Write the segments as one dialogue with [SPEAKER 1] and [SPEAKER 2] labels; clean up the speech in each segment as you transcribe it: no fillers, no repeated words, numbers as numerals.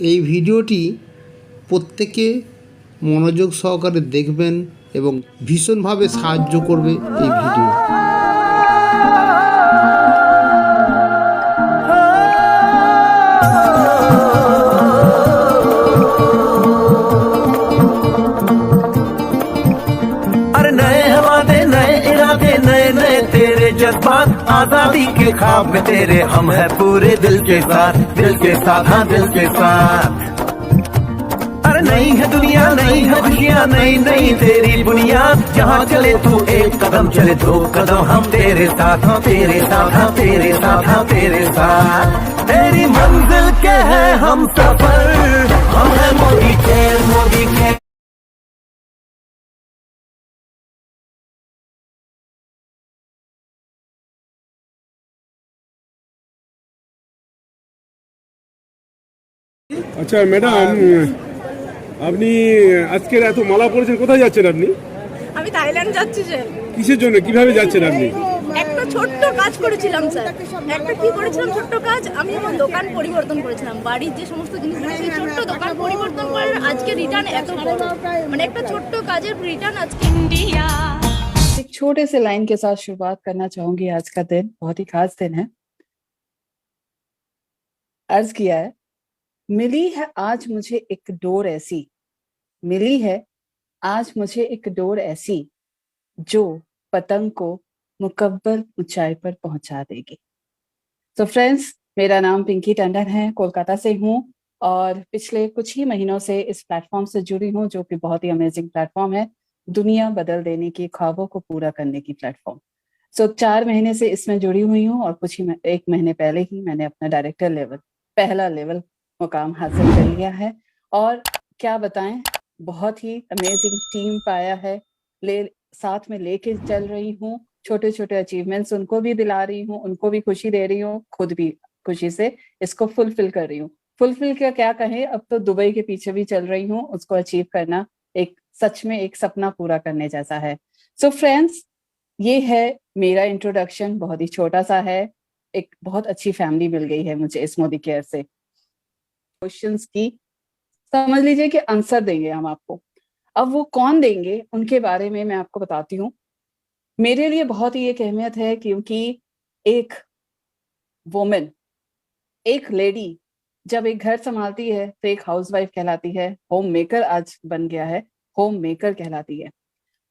[SPEAKER 1] এই ভিডিওটি প্রত্যেকে মনোযোগ সহকারে দেখবেন এবং ভীষণভাবে সাহায্য করবে এই ভিডিও।
[SPEAKER 2] अरे नए हवाले नए इरादे नए नए तेरे जज्बात, आजादी के ख्वाब में तेरे हम है पूरे दिल के साथ, दिल के साथ, हाँ दिल के साथ। अरे नई है दुनिया नई है खुशियाँ नई नई तेरी बुनियाद, जहाँ चले तू एक कदम चले दो कदम हम तेरे साथ, हाँ तेरे साथ, हाँ तेरे साथ, हाँ तेरे साथ। तेरी मंजिल के है हम सफर, हम है मोदी के मोदी के।
[SPEAKER 3] আচ্ছা ম্যাডাম, আপনি আজকের এত মালা পরেছেন, কোথায় যাচ্ছেন আপনি?
[SPEAKER 4] আমি থাইল্যান্ড যাচ্ছি স্যার।
[SPEAKER 3] কিসের জন্য, কিভাবে যাচ্ছেন আপনি?
[SPEAKER 4] একটা ছোট্ট কাজ করেছিলাম স্যার। একটা কি করেছিলাম ছোট্ট কাজ, আমি আমার দোকান পরিবর্তন করেছিলাম, বাড়ির যে সমস্ত জিনিস সেই ছোট্ট দোকান পরিবর্তন করে আজকে রিটার্ন এত বড়, মানে একটা ছোট্ট কাজের রিটার্ন আজকে इंडिया।
[SPEAKER 5] एक छोटे से लाइन के साथ शुरुआत करना चाहूंगी। आज का दिन बहुत ही खास दिन है। अर्ज किया है, मिली है आज मुझे एक डोर ऐसी, मिली है आज मुझे एक डोर ऐसी जो पतंग को मुकब्बल ऊंचाई पर पहुंचा देगी। तो फ्रेंड्स, मेरा नाम पिंकी टंडन है, कोलकाता से हूँ और पिछले कुछ ही महीनों से इस प्लेटफॉर्म से जुड़ी हूँ, जो कि बहुत ही अमेजिंग प्लेटफॉर्म है, दुनिया बदल देने की, ख्वाबों को पूरा करने की प्लेटफॉर्म। 4 महीने से इसमें जुड़ी हुई हूँ और एक महीने पहले ही मैंने अपना डायरेक्टर लेवल, पहला लेवल मुकाम हासिल कर लिया है। और क्या बताएं, बहुत ही अमेजिंग टीम पाया है, साथ में लेके चल रही हूँ। छोटे छोटे अचीवमेंट्स उनको भी दिला रही हूँ, उनको भी खुशी दे रही हूँ, खुद भी खुशी से इसको फुलफिल कर रही हूँ। फुलफिल क्या कहें, अब तो दुबई के पीछे भी चल रही हूँ। उसको अचीव करना एक सच में एक सपना पूरा करने जैसा है। सो फ्रेंड्स, ये है मेरा इंट्रोडक्शन, बहुत ही छोटा सा है। एक बहुत अच्छी फैमिली मिल गई है मुझे इस मोदी केयर से। क्वेश्चंस की समझ लीजिए कि आंसर देंगे हम आपको। अब वो कौन देंगे उनके बारे में मैं आपको बताती हूँ। मेरे लिए बहुत ही एक अहमियत है, क्योंकि एक वुमेन, एक लेडी जब एक घर संभालती है तो एक हाउसवाइफ कहलाती है, होम मेकर आज बन गया है, होम मेकर कहलाती है।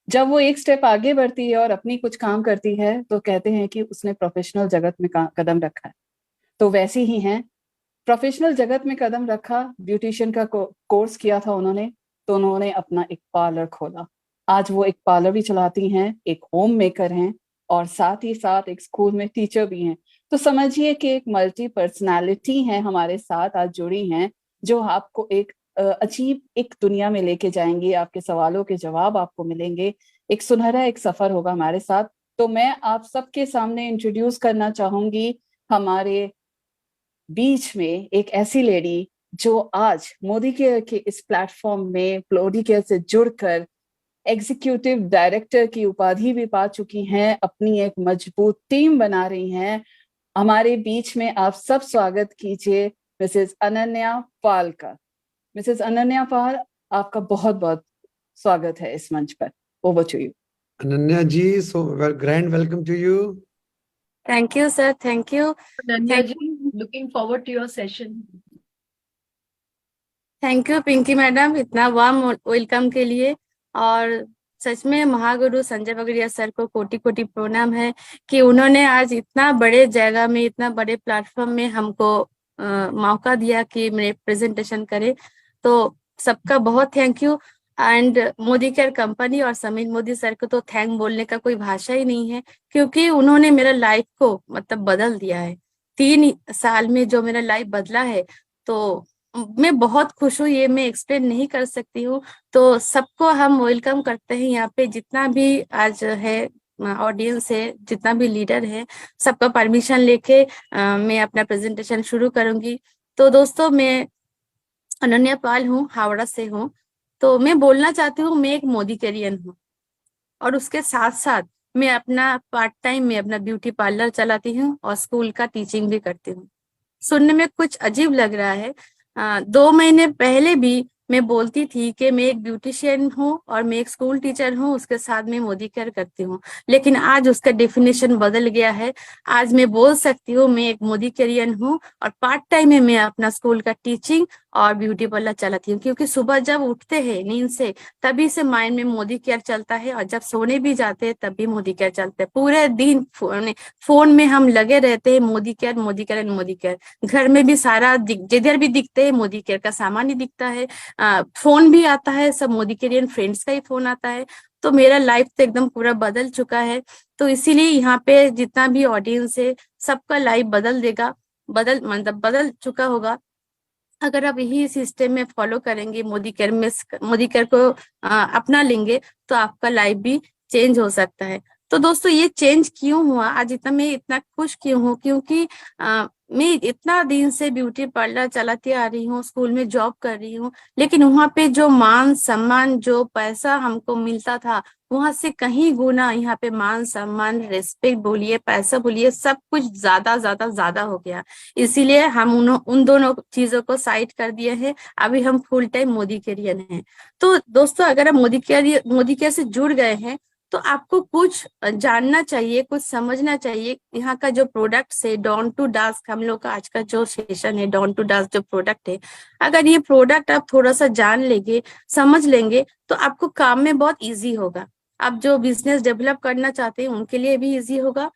[SPEAKER 5] जब वो एक स्टेप आगे बढ़ती है और अपनी कुछ काम करती है तो कहते हैं कि उसने प्रोफेशनल जगत में कदम रखा है। तो वैसी ही हैं, प्रोफेशनल जगत में कदम रखा, ब्यूटिशियन का कोर्स किया था उन्होंने, तो उन्होंने अपना एक पार्लर खोला। आज वो एक पार्लर भी चलाती हैं, एक होम मेकर हैं और साथ ही साथ एक स्कूल में टीचर भी हैं। तो समझिए कि एक मल्टी पर्सनालिटी है हमारे साथ आज जुड़ी हैं, जो आपको एक अजीब एक दुनिया में लेके जाएंगी। आपके सवालों के जवाब आपको मिलेंगे, एक सुनहरा एक सफर होगा हमारे साथ। तो मैं आप सबके सामने इंट्रोड्यूस करना चाहूंगी हमारे बीच में एक ऐसी लेडी जो आज मोदी केयर के इस प्लेटफॉर्म में मोदी केयर से जुड़कर एग्जीक्यूटिव डायरेक्टर की उपाधि भी पा चुकी हैं, अपनी एक मजबूत टीम बना रही हैं। हमारे बीच में आप सब स्वागत कीजिए मिसेस अनन्या पाल का। मिसेस अनन्या पाल, आपका बहुत बहुत स्वागत है इस मंच पर। Over to you.
[SPEAKER 1] Ananya ji, so grand welcome to you.
[SPEAKER 6] Thank you sir, thank you.
[SPEAKER 4] Ananya ji, looking forward to your session.
[SPEAKER 6] Thank you Pinky madam, इतना वार्म वेलकम के लिए। और सच में महागुरु संजय बगड़िया सर को कोटि कोटि प्रणाम है कि उन्होंने आज इतना बड़े जगह में, इतना बड़े प्लेटफॉर्म में हमको मौका दिया कि मैं प्रेजेंटेशन करे। तो सबका बहुत thank you. And Modi care company और समीर मोदी सर को तो थैंक बोलने का कोई भाषा ही नहीं है, क्योंकि उन्होंने मेरा लाइफ को मतलब बदल दिया है। 3 साल में जो मेरा लाइफ बदला है, तो मैं बहुत खुश हूँ, ये मैं एक्सप्लेन नहीं कर सकती हूँ। तो सबको हम वेलकम करते हैं यहाँ पे, जितना भी आज है ऑडियंस है, जितना भी लीडर है, सबका परमिशन लेके मैं अपना प्रेजेंटेशन शुरू करूंगी। तो दोस्तों, मैं अनन्या पाल हूँ, हावड़ा से हूँ। तो मैं बोलना चाहती हूँ, मैं एक मोदी केरियन हूँ और उसके साथ साथ मैं अपना पार्ट टाइम में अपना ब्यूटी पार्लर चलाती हूँ और स्कूल का टीचिंग भी करती हूँ। सुनने में कुछ अजीब लग रहा है, 2 महीने पहले भी मैं बोलती थी कि मैं एक ब्यूटिशियन हूँ और मैं एक स्कूल टीचर हूँ, उसके साथ मैं मोदी केयर करती हूँ। लेकिन आज उसका डेफिनेशन बदल गया है। आज मैं बोल सकती हूँ मैं एक मोदी केरियन हूँ और पार्ट टाइम में मैं अपना स्कूल का टीचिंग और ब्यूटी पार्लर चलाती हूँ। क्योंकि सुबह जब उठते हैं नींद से तभी से माइंड में मोदी केयर चलता है, और जब सोने भी जाते हैं तब भी मोदी केयर चलता है। पूरे दिन फोन में हम लगे रहते हैं, Modi care Modi care and Modi care. घर में भी सारा जिधर भी दिखते हैं मोदी केयर का सामान ही दिखता है। फोन भी आता है, सब मोदी केरियन फ्रेंड्स का ही फोन आता है। तो मेरा लाइफ तो एकदम पूरा बदल चुका है। तो इसीलिए यहाँ पे जितना भी ऑडियंस है सबका लाइफ बदल देगा, मतलब बदल चुका होगा अगर आप यही सिस्टम में फॉलो करेंगे, मोदी केयर को अपना लेंगे तो आपका लाइफ भी चेंज हो सकता है। तो दोस्तों ये चेंज क्यों हुआ, आज मैं इतना खुश क्यों हूँ, क्योंकि मैं इतना दिन से ब्यूटी पार्लर चलाती आ रही हूँ, स्कूल में जॉब कर रही हूँ, लेकिन वहाँ पे जो मान सम्मान जो पैसा हमको मिलता था वहां से कहीं गुना यहाँ पे मान सम्मान रेस्पेक्ट बोलिए पैसा बोलिए सब कुछ ज्यादा ज्यादा ज्यादा हो गया। इसीलिए हम उन दोनों चीजों को साइड कर दिए हैं। अभी हम फुल टाइम मोदी केरियन हैं। तो दोस्तों अगर आप मोदी केयर से जुड़ गए हैं तो आपको कुछ जानना चाहिए, कुछ समझना चाहिए। यहाँ का जो प्रोडक्ट है डॉन टू डास्क, हम लोग का आज का जो सेशन है डॉन टू डास्क जो प्रोडक्ट है, अगर ये प्रोडक्ट आप थोड़ा सा जान लेंगे समझ लेंगे तो आपको काम में बहुत इजी होगा। आप जो बिजनेस डेवलप करना चाहते हैं उनके लिए भी इजी होगा,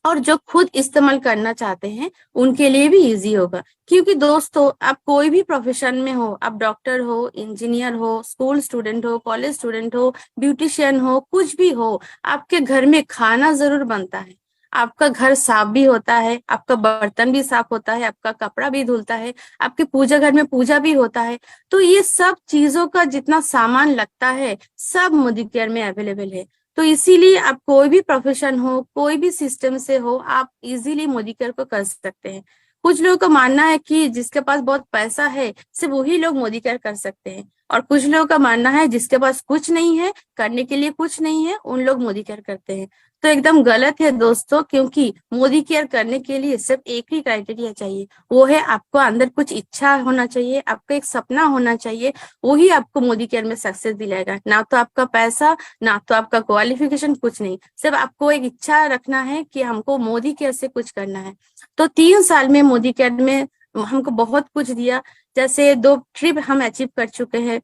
[SPEAKER 6] और जो खुद इस्तेमाल करना चाहते हैं उनके लिए भी इजी होगा। क्योंकि दोस्तों आप कोई भी प्रोफेशन में हो, आप डॉक्टर हो, इंजीनियर हो, स्कूल स्टूडेंट हो, कॉलेज स्टूडेंट हो, ब्यूटिशियन हो, कुछ भी हो, आपके घर में खाना जरूर बनता है, आपका घर साफ भी होता है, आपका बर्तन भी साफ होता है, आपका कपड़ा भी धुलता है, आपके पूजा घर में पूजा भी होता है। तो ये सब चीजों का जितना सामान लगता है सब मोदी केयर में अवेलेबल है। तो इसीलिए आप कोई भी प्रोफेशन हो, कोई भी सिस्टम से हो, आप इजीली मोदी केयर को कर सकते हैं। कुछ लोगों का मानना है कि जिसके पास बहुत पैसा है सिर्फ वही लोग मोदी केयर कर सकते हैं, और कुछ लोगों का मानना है जिसके पास कुछ नहीं है, करने के लिए कुछ नहीं है, उन लोग मोदी केयर करते हैं। तो एकदम गलत है दोस्तों, क्योंकि मोदी केयर करने के लिए सिर्फ एक ही क्राइटेरिया चाहिए, वो है आपको अंदर कुछ इच्छा होना चाहिए, आपका एक सपना होना चाहिए। वही आपको मोदी केयर में सक्सेस दिलाएगा, ना तो आपका पैसा, ना तो आपका क्वालिफिकेशन, कुछ नहीं। सिर्फ आपको एक इच्छा रखना है कि हमको मोदी केयर से कुछ करना है। तो 3 साल में मोदी केयर में हमको बहुत कुछ दिया। जैसे 2 ट्रिप हम अचीव कर चुके हैं,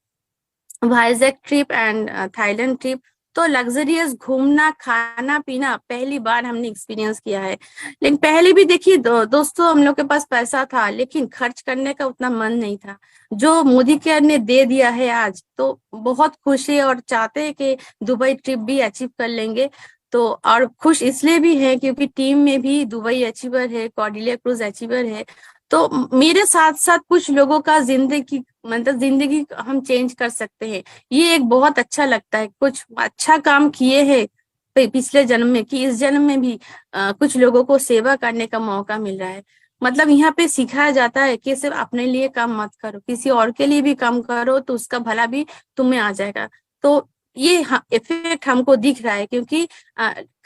[SPEAKER 6] Vizag trip and Thailand trip. तो लग्जरियस घूमना खाना पीना पहली बार हमने एक्सपीरियंस किया है। लेकिन पहले भी देखिए दोस्तों हम लोग के पास पैसा था लेकिन खर्च करने का उतना मन नहीं था। जो मोदी केयर ने दे दिया है आज तो बहुत खुश है, और चाहते हैं कि दुबई ट्रिप भी अचीव कर लेंगे। तो और खुश इसलिए भी है क्योंकि टीम में भी दुबई अचीवर है, कॉर्डिलिया क्रूज अचीवर है। तो मेरे साथ साथ कुछ लोगों का जिंदगी हम चेंज कर सकते हैं। ये एक बहुत अच्छा लगता है, कुछ अच्छा काम किए हैं पिछले जन्म में कि इस जन्म में भी कुछ लोगों को सेवा करने का मौका मिल रहा है। मतलब यहाँ पे सिखाया जाता है कि सिर्फ अपने लिए काम मत करो, किसी और के लिए भी काम करो तो उसका भला भी तुम्हें आ जाएगा। तो ये इफेक्ट हमको दिख रहा है, क्योंकि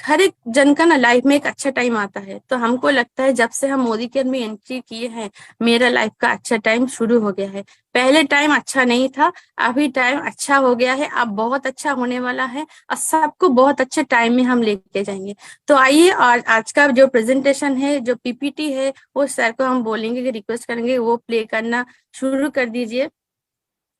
[SPEAKER 6] हर एक जन का ना लाइफ में एक अच्छा टाइम आता है। तो हमको लगता है जब से हम मोदी केयर में एंट्री किए हैं मेरा लाइफ का अच्छा टाइम शुरू हो गया है। पहले टाइम अच्छा नहीं था, अभी टाइम अच्छा हो गया है, अब बहुत अच्छा होने वाला है, और सबको बहुत अच्छे टाइम में हम लेके जाएंगे। तो आइए, और आज का जो प्रेजेंटेशन है, जो पीपीटी है, वो सर को हम बोलेंगे कि रिक्वेस्ट करेंगे वो प्ले करना शुरू कर दीजिए।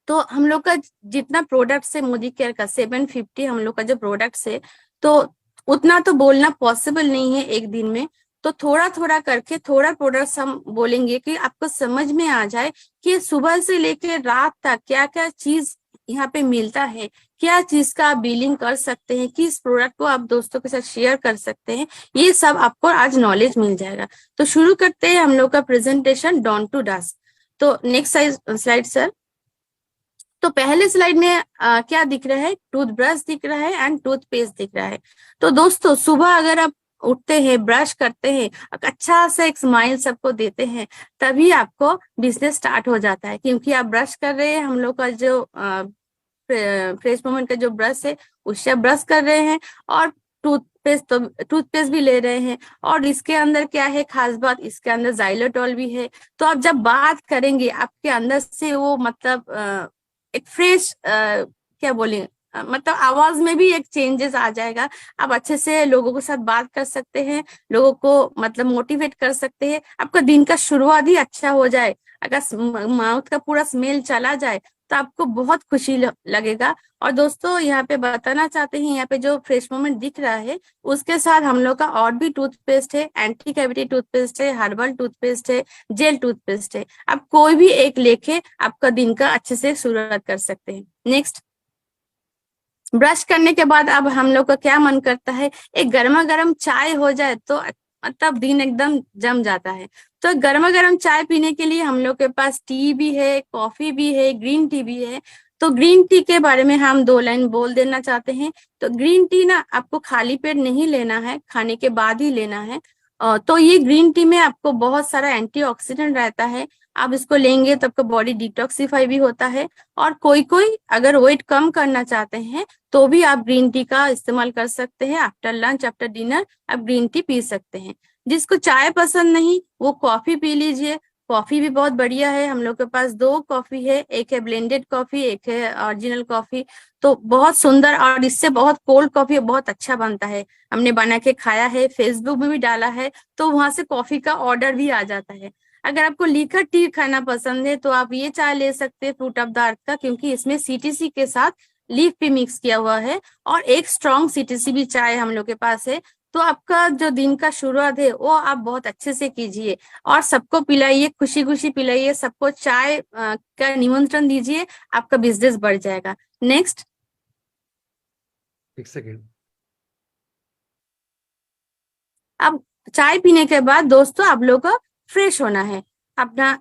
[SPEAKER 6] तो हम लोग का जितना प्रोडक्ट है मोदी केयर का 750 हम लोग का जो प्रोडक्ट है, तो उतना तो बोलना पॉसिबल नहीं है एक दिन में। तो थोड़ा थोड़ा करके थोड़ा प्रोडक्ट्स हम बोलेंगे कि आपको समझ में आ जाए कि सुबह से लेकर रात तक क्या क्या चीज यहाँ पे मिलता है, क्या चीज का आप बिलिंग कर सकते हैं, किस प्रोडक्ट को आप दोस्तों के साथ शेयर कर सकते हैं, ये सब आपको आज नॉलेज मिल जाएगा। तो शुरू करते हैं हम लोग का प्रेजेंटेशन डॉन टू डस्क। तो नेक्स्ट स्लाइड सर। तो पहले स्लाइड में क्या दिख रहा है, टूथब्रश दिख रहा है एंड टूथपेस्ट दिख रहा है। तो दोस्तों सुबह अगर आप उठते हैं, ब्रश करते हैं, अच्छा सा एक स्माइल सबको देते हैं, तभी आपको बिजनेस स्टार्ट हो जाता है। क्योंकि आप ब्रश कर रहे हैं, हम लोग का जो फ्रेश मोमेंट का जो ब्रश है उससे ब्रश कर रहे हैं, और टूथपेस्ट भी ले रहे हैं। और इसके अंदर क्या है खास बात, इसके अंदर जाइलोटॉल भी है। तो आप जब बात करेंगे आपके अंदर से वो मतलब एक फ्रेश क्या बोले मतलब आवाज में भी एक चेंजेस आ जाएगा। आप अच्छे से लोगों के साथ बात कर सकते हैं, लोगों को मतलब मोटिवेट कर सकते हैं। आपका दिन का शुरुआत ही अच्छा हो जाए, अगर माउथ का पूरा स्मेल चला जाए तो आपको बहुत खुशी लगेगा। और दोस्तों यहाँ पे बताना चाहते हैं, यहाँ पे जो फ्रेश मोमेंट दिख रहा है उसके साथ हम लोग का और भी टूथपेस्ट है, एंटी कैविटी टूथपेस्ट है, हर्बल टूथपेस्ट है, जेल टूथपेस्ट है। आप कोई भी एक लेके आपका दिन का अच्छे से शुरुआत कर सकते हैं। नेक्स्ट, ब्रश करने के बाद अब हम लोग का क्या मन करता है, एक गर्मा गर्म चाय हो जाए तो मतलब दिन एकदम जम जाता है। तो गर्मा गर्म चाय पीने के लिए हम लोग के पास टी भी है, कॉफी भी है, ग्रीन टी भी है। तो ग्रीन टी के बारे में हम 2 लाइन बोल देना चाहते हैं। तो ग्रीन टी ना आपको खाली पेट नहीं लेना है, खाने के बाद ही लेना है। तो ये ग्रीन टी में आपको बहुत सारा एंटीऑक्सीडेंट रहता है। आप इसको लेंगे तो आपका बॉडी डिटॉक्सिफाई भी होता है। और कोई कोई अगर वेट कम करना चाहते हैं तो भी आप ग्रीन टी का इस्तेमाल कर सकते हैं। आफ्टर लंच, आफ्टर डिनर आप ग्रीन टी पी सकते हैं। जिसको चाय पसंद नहीं वो कॉफी पी लीजिए, कॉफी भी बहुत बढ़िया है। हम लोग के पास 2 कॉफी है, एक है ब्लेंडेड कॉफी, एक है ओरिजिनल कॉफी। तो बहुत सुंदर और इससे बहुत कोल्ड कॉफी बहुत अच्छा बनता है। हमने बना के खाया है, फेसबुक में भी डाला है, तो वहां से कॉफी का ऑर्डर भी आ जाता है। अगर आपको लीकर टी खाना पसंद है तो आप ये चाय ले सकते हैं फ्रूट ऑफ द अर्थ का, क्योंकि इसमें सीटीसी के साथ लीफ भी मिक्स किया हुआ है और एक स्ट्रॉन्ग सीटीसी भी चाय हम लोग के पास है। तो आपका जो दिन का शुरुआत है वो आप बहुत अच्छे से कीजिए और सबको पिलाइए, खुशी खुशी पिलाइए, सबको चाय का निमंत्रण दीजिए, आपका बिजनेस बढ़ जाएगा। नेक्स्ट,
[SPEAKER 3] एक सेकेंड।
[SPEAKER 6] अब चाय पीने के बाद दोस्तों आप लोग को फ्रेश होना है, अपना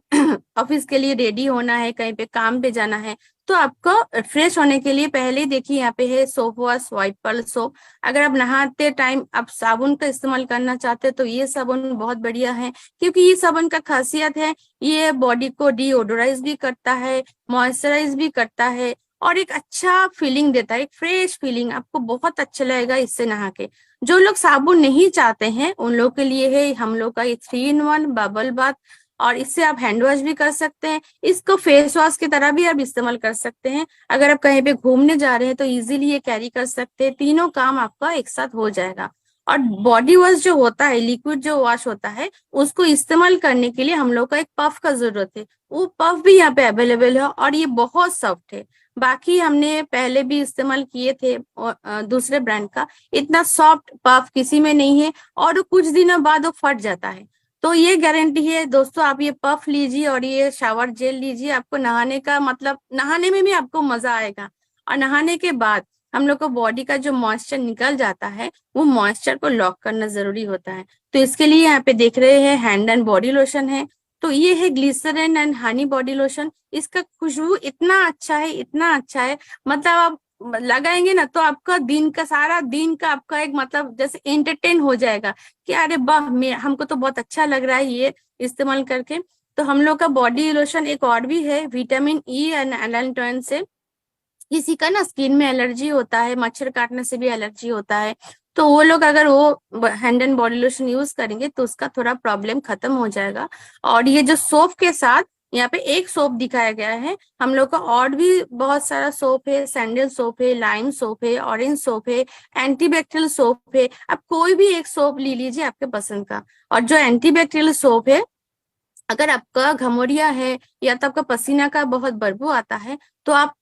[SPEAKER 6] ऑफिस के लिए रेडी होना है, कहीं पे काम पे जाना है। तो आपको फ्रेश होने के लिए पहले देखिए यहाँ पे है सोप वॉश, वाइपर सोप। अगर आप नहाते टाइम आप साबुन का इस्तेमाल करना चाहते हैं तो ये साबुन बहुत बढ़िया है, क्योंकि ये साबुन का खासियत है ये बॉडी को डीओडोराइज भी करता है, मॉइस्चराइज भी करता है और एक अच्छा फीलिंग देता है, एक फ्रेश फीलिंग। आपको बहुत अच्छा लगेगा इससे नहा के। जो लोग साबुन नहीं चाहते हैं उन लोग के लिए है हम लोग का ये 3-in-1 बबल बाथ, और इससे आप हैंड वॉश भी कर सकते हैं। इसको फेस वॉश की तरह भी आप इस्तेमाल कर सकते हैं। अगर आप कहीं पे घूमने जा रहे हैं तो इजीली ये कैरी कर सकते हैं। तीनों काम आपका एक साथ हो जाएगा। और बॉडी वॉश जो होता है, लिक्विड जो वॉश होता है, उसको इस्तेमाल करने के लिए हम लोग का एक पफ का जरूरत है। वो पफ भी यहाँ पे अवेलेबल है और ये बहुत सॉफ्ट है। बाकी हमने पहले भी इस्तेमाल किए थे दूसरे ब्रांड का, इतना सॉफ्ट पफ किसी में नहीं है और कुछ दिनों बाद वो फट जाता है। तो ये गारंटी है दोस्तों, आप ये पफ लीजिए और ये शावर जेल लीजिए, आपको नहाने का मतलब नहाने में भी आपको मजा आएगा। और नहाने के बाद हम लोग को बॉडी का जो मॉइस्चर निकल जाता है वो मॉइस्चर को लॉक करना जरूरी होता है। तो इसके लिए यहाँ पे देख रहे हैं हैंड एंड बॉडी लोशन है। तो ये है glycerine and honey body lotion. इसका खुशबू इतना अच्छा है, इतना अच्छा है, मतलब आप लगाएंगे ना तो आपका दिन का सारा दिन का आपका एक मतलब जैसे एंटरटेन हो जाएगा कि अरे वाह हमको तो बहुत अच्छा लग रहा है ये इस्तेमाल करके। तो हम लोग का बॉडी लोशन एक और भी है विटामिन ई एंड एलांटोइन से। किसी का ना स्किन में एलर्जी होता है, मच्छर काटने से भी एलर्जी होता है, तो वो लोग अगर वो hand and body lotion use करेंगे तो उसका थोड़ा प्रॉब्लम खत्म हो जाएगा। और ये जो सोप के साथ यहाँ पे एक सोप दिखाया गया है, हम लोग का और भी बहुत सारा सोप है, सैंडल सोप है, लाइम सोप है, ऑरेंज सोप है, एंटीबैक्टीरियल सोप है। आप कोई भी एक सोप ले लीजिए आपके पसंद का। और जो एंटीबैक्टीरियल सोप है, अगर आपका घमौरिया है या तो आपका पसीना का बहुत बदबू आता है तो आप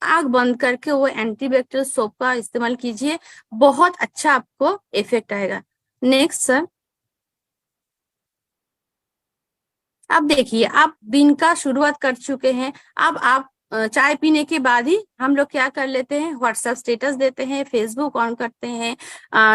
[SPEAKER 6] आग बंद करके वो एंटीबैक्टीरियल सोप का इस्तेमाल कीजिए, बहुत अच्छा आपको इफेक्ट आएगा। नेक्स्ट सर, अब देखिए आप दिन का शुरुआत कर चुके हैं। अब आप चाय पीने के बाद ही हम लोग क्या कर लेते हैं, व्हाट्सएप स्टेटस देते हैं, फेसबुक ऑन करते हैं,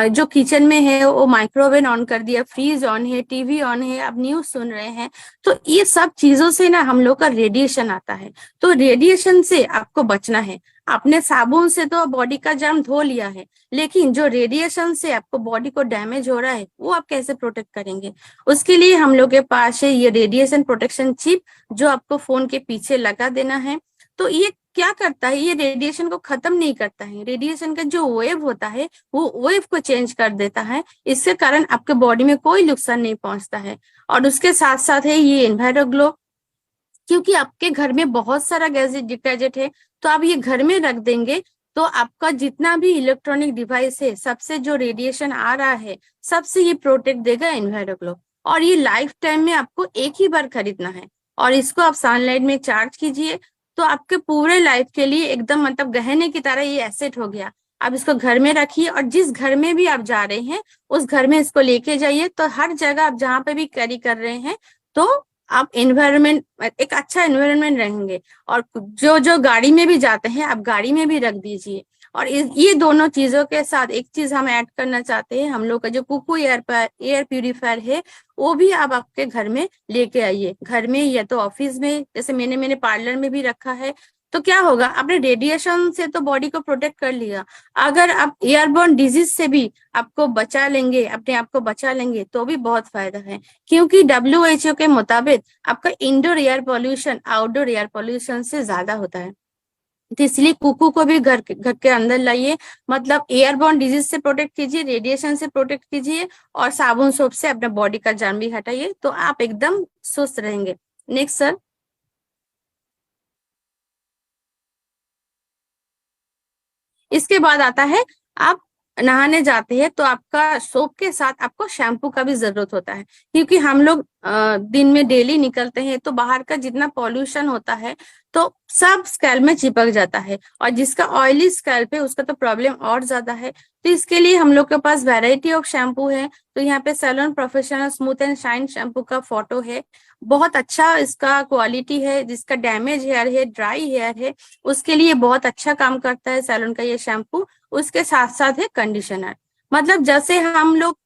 [SPEAKER 6] जो किचन में है वो माइक्रोवेव ऑन कर दिया, फ्रीज ऑन है, टीवी ऑन है, अब न्यूज सुन रहे हैं। तो ये सब चीजों से ना हम लोग का रेडिएशन आता है, तो रेडिएशन से आपको बचना है। आपने साबुन से तो बॉडी का जर्म धो लिया है, लेकिन जो रेडिएशन से आपको बॉडी को डैमेज हो रहा है वो आप कैसे प्रोटेक्ट करेंगे। उसके लिए हम लोग के पास है ये रेडिएशन प्रोटेक्शन चिप, जो आपको फोन के पीछे लगा देना है। तो ये क्या करता है, ये रेडिएशन को खत्म नहीं करता है, रेडिएशन का जो वेव होता है वो वेव को चेंज कर देता है, इसके कारण आपके बॉडी में कोई नुकसान नहीं पहुंचता है। और उसके साथ साथ है ये इन्वायरोग्लो, क्योंकि आपके घर में बहुत सारा गैजेट है, तो आप ये घर में रख देंगे तो आपका जितना भी इलेक्ट्रॉनिक डिवाइस है, सबसे जो रेडिएशन आ रहा है सबसे ये प्रोटेक्ट देगा इन्वायरोग्लो। और ये लाइफ टाइम में आपको एक ही बार खरीदना है, और इसको आप सनलाइट में चार्ज कीजिए तो आपके पूरे लाइफ के लिए एकदम मतलब गहने की तरह ये एसेट हो गया। आप इसको घर में रखिए, और जिस घर में भी आप जा रहे हैं उस घर में इसको लेके जाइए, तो हर जगह आप जहाँ पे भी कैरी कर रहे हैं तो आप एनवायरनमेंट, एक अच्छा एनवायरनमेंट रहेंगे। और जो जो गाड़ी में भी जाते हैं आप गाड़ी में भी रख दीजिए। और ये दोनों चीजों के साथ एक चीज हम ऐड करना चाहते हैं, हम लोग का जो कुकू एयर प्यूरिफायर है वो भी आप आपके घर में लेके आइए, घर में या तो ऑफिस में, जैसे मैंने पार्लर में भी रखा है। तो क्या होगा, आपने रेडिएशन से तो बॉडी को प्रोटेक्ट कर लिया, अगर आप एयरबोर्न डिजीज से भी आपको बचा लेंगे, अपने आप को बचा लेंगे तो भी बहुत फायदा है। क्योंकि WHO के मुताबिक आपका indoor air pollution outdoor air pollution से ज्यादा होता है। तो इसलिए कुकू को भी घर के अंदर लाइए, मतलब एयरबोर्न डिजीज से प्रोटेक्ट कीजिए, रेडिएशन से प्रोटेक्ट कीजिए, और साबुन सोप से अपना बॉडी का जर्म भी हटाइए, तो आप एकदम स्वस्थ रहेंगे। Next sir. इसके बाद आता है, आप नहाने जाते हैं तो आपका सोप के साथ आपको शैम्पू का भी जरूरत होता है, क्योंकि हम लोग दिन में डेली निकलते हैं तो बाहर का जितना पॉल्यूशन होता है तो सब स्कैल्प में चिपक जाता है, और जिसका ऑयली स्कैल्प है उसका तो प्रॉब्लम और ज्यादा है। तो इसके लिए हम लोग के पास वैरायटी ऑफ शैम्पू है। तो यहाँ पे salon professional smooth and shine shampoo का फोटो है, बहुत अच्छा इसका क्वालिटी है। जिसका डैमेज हेयर है, ड्राई हेयर है, उसके लिए बहुत अच्छा काम करता है सैलून का ये शैम्पू। उसके साथ साथ है कंडीशनर, मतलब जैसे हम लोग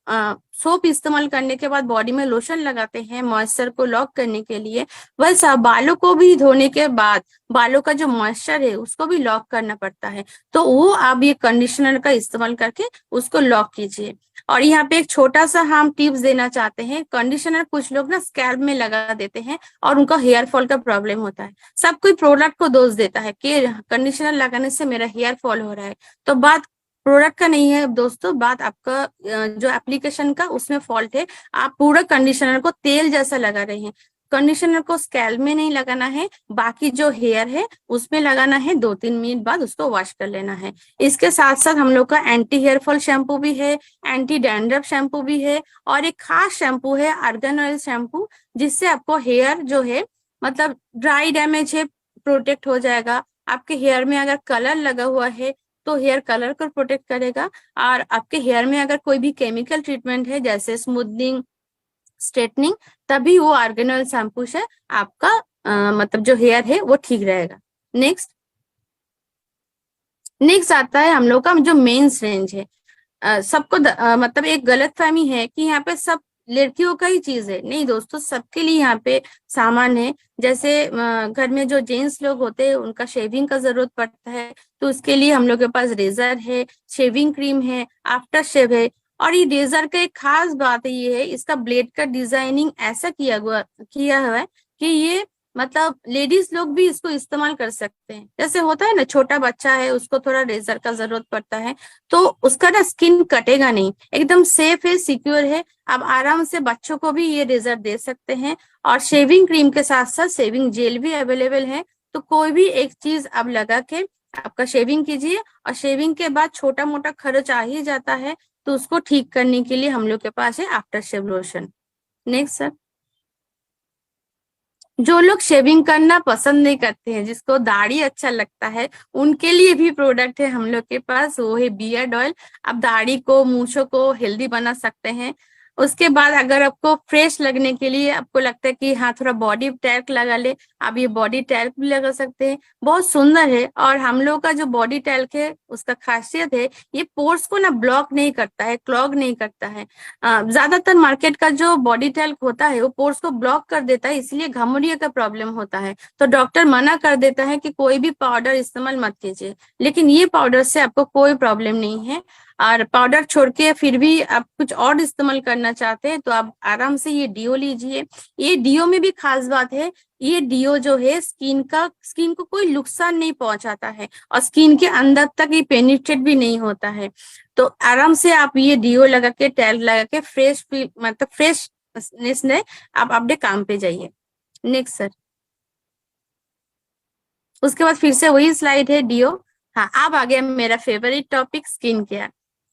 [SPEAKER 6] सोप इस्तेमाल करने के बाद बॉडी में लोशन लगाते हैं मॉइस्चर को लॉक करने के लिए, वैसा बालों को भी धोने के बाद बालों का जो मॉइस्चर है उसको भी लॉक करना पड़ता है। तो वो आप ये कंडीशनर का इस्तेमाल करके उसको लॉक कीजिए। और यहाँ पे एक छोटा सा हम टिप्स देना चाहते हैं, कंडीशनर कुछ लोग ना स्कैल्प में लगा देते हैं और उनका हेयर फॉल का प्रॉब्लम होता है। सब कोई प्रोडक्ट को दोष देता है कि कंडीशनर लगाने से मेरा हेयर फॉल हो रहा है, तो बात प्रोडक्ट का नहीं है दोस्तों, बात आपका जो एप्लीकेशन का उसमें फॉल्ट है। आप पूरा कंडीशनर को तेल जैसा लगा रहे हैं। कंडीशनर को स्कैल्प में नहीं लगाना है, बाकी जो हेयर है उसमें लगाना है, 2-3 मिनट बाद उसको वॉश कर लेना है। इसके साथ साथ हम लोग का एंटी हेयर फॉल शैम्पू भी है, एंटी डैंड्रफ शैम्पू भी है, और एक खास शैम्पू है आर्गन ऑयल शैम्पू, जिससे आपको हेयर जो है मतलब ड्राई डैमेज है प्रोटेक्ट हो जाएगा। आपके हेयर में अगर कलर लगा हुआ है तो हेयर कलर को प्रोटेक्ट करेगा, और आपके हेयर में अगर कोई भी केमिकल ट्रीटमेंट है जैसे स्मूथनिंग, स्ट्रेटनिंग, तभी वो आर्गन ऑयल शैम्पू से आपका मतलब जो हेयर है वो ठीक रहेगा। नेक्स्ट आता है हम लोग का जो मेंस रेंज है। सबको मतलब एक गलतफहमी है कि यहाँ पे सब लड़कियों का ही चीज है, नहीं दोस्तों, सबके लिए यहाँ पे सामान है। जैसे घर में जो जेंट्स लोग होते हैं उनका शेविंग का जरूरत पड़ता है, तो उसके लिए हम लोग के पास रेजर है, शेविंग क्रीम है, आफ्टर शेव है। और ये रेजर का एक खास बात ये है, इसका ब्लेड का डिजाइनिंग ऐसा किया हुआ है कि ये मतलब लेडीज लोग भी इसको इस्तेमाल कर सकते हैं। जैसे होता है ना, छोटा बच्चा है उसको थोड़ा रेजर का जरूरत पड़ता है, तो उसका ना स्किन कटेगा नहीं, एकदम सेफ है, सिक्योर है। आप आराम से बच्चों को भी ये रेजर दे सकते हैं। और शेविंग क्रीम के साथ साथ शेविंग जेल भी अवेलेबल है, तो कोई भी एक चीज आप लगा के आपका शेविंग कीजिए। और शेविंग के बाद छोटा मोटा खर्च आ ही जाता है, तो उसको ठीक करने के लिए हम लोग के पास है after shave lotion. Next sir. जो लोग शेविंग करना पसंद नहीं करते हैं, जिसको दाढ़ी अच्छा लगता है, उनके लिए भी प्रोडक्ट है हम लोग के पास, वो है बियर्ड ऑयल। आप दाढ़ी को, मूंछों को हेल्दी बना सकते हैं। उसके बाद अगर आपको फ्रेश लगने के लिए आपको लगता है कि हाँ थोड़ा बॉडी टैल्क लगा ले, आप ये बॉडी टैल्क भी लगा सकते हैं, बहुत सुंदर है। और हम लोग का जो बॉडी टैल्क है उसका खासियत है, ये पोर्स को ना ब्लॉक नहीं करता है, क्लॉग नहीं करता है। ज्यादातर मार्केट का जो बॉडी टैल्क होता है वो पोर्स को ब्लॉक कर देता है, इसलिए घमौरिया का प्रॉब्लम होता है। तो डॉक्टर मना कर देता है कि कोई भी पाउडर इस्तेमाल मत कीजिए, लेकिन ये पाउडर से आपको कोई प्रॉब्लम नहीं है। और पाउडर छोड़ के फिर भी आप कुछ और इस्तेमाल करना चाहते हैं तो आप आराम से ये डीओ लीजिए। ये डीओ में भी खास बात है ये डीओ जो है स्किन को कोई नुकसान नहीं पहुंचाता है और स्किन के अंदर तक ये पेनिट्रेट भी नहीं होता है। तो आराम से आप ये डीओ लगा के टैल्क लगा के फ्रेश फील मतलब फ्रेशनेस में आप अपने काम पे जाइए। Next sir. उसके बाद फिर से वही स्लाइड है डीओ। हाँ, अब आ गया मेरा फेवरेट टॉपिक स्किन केयर।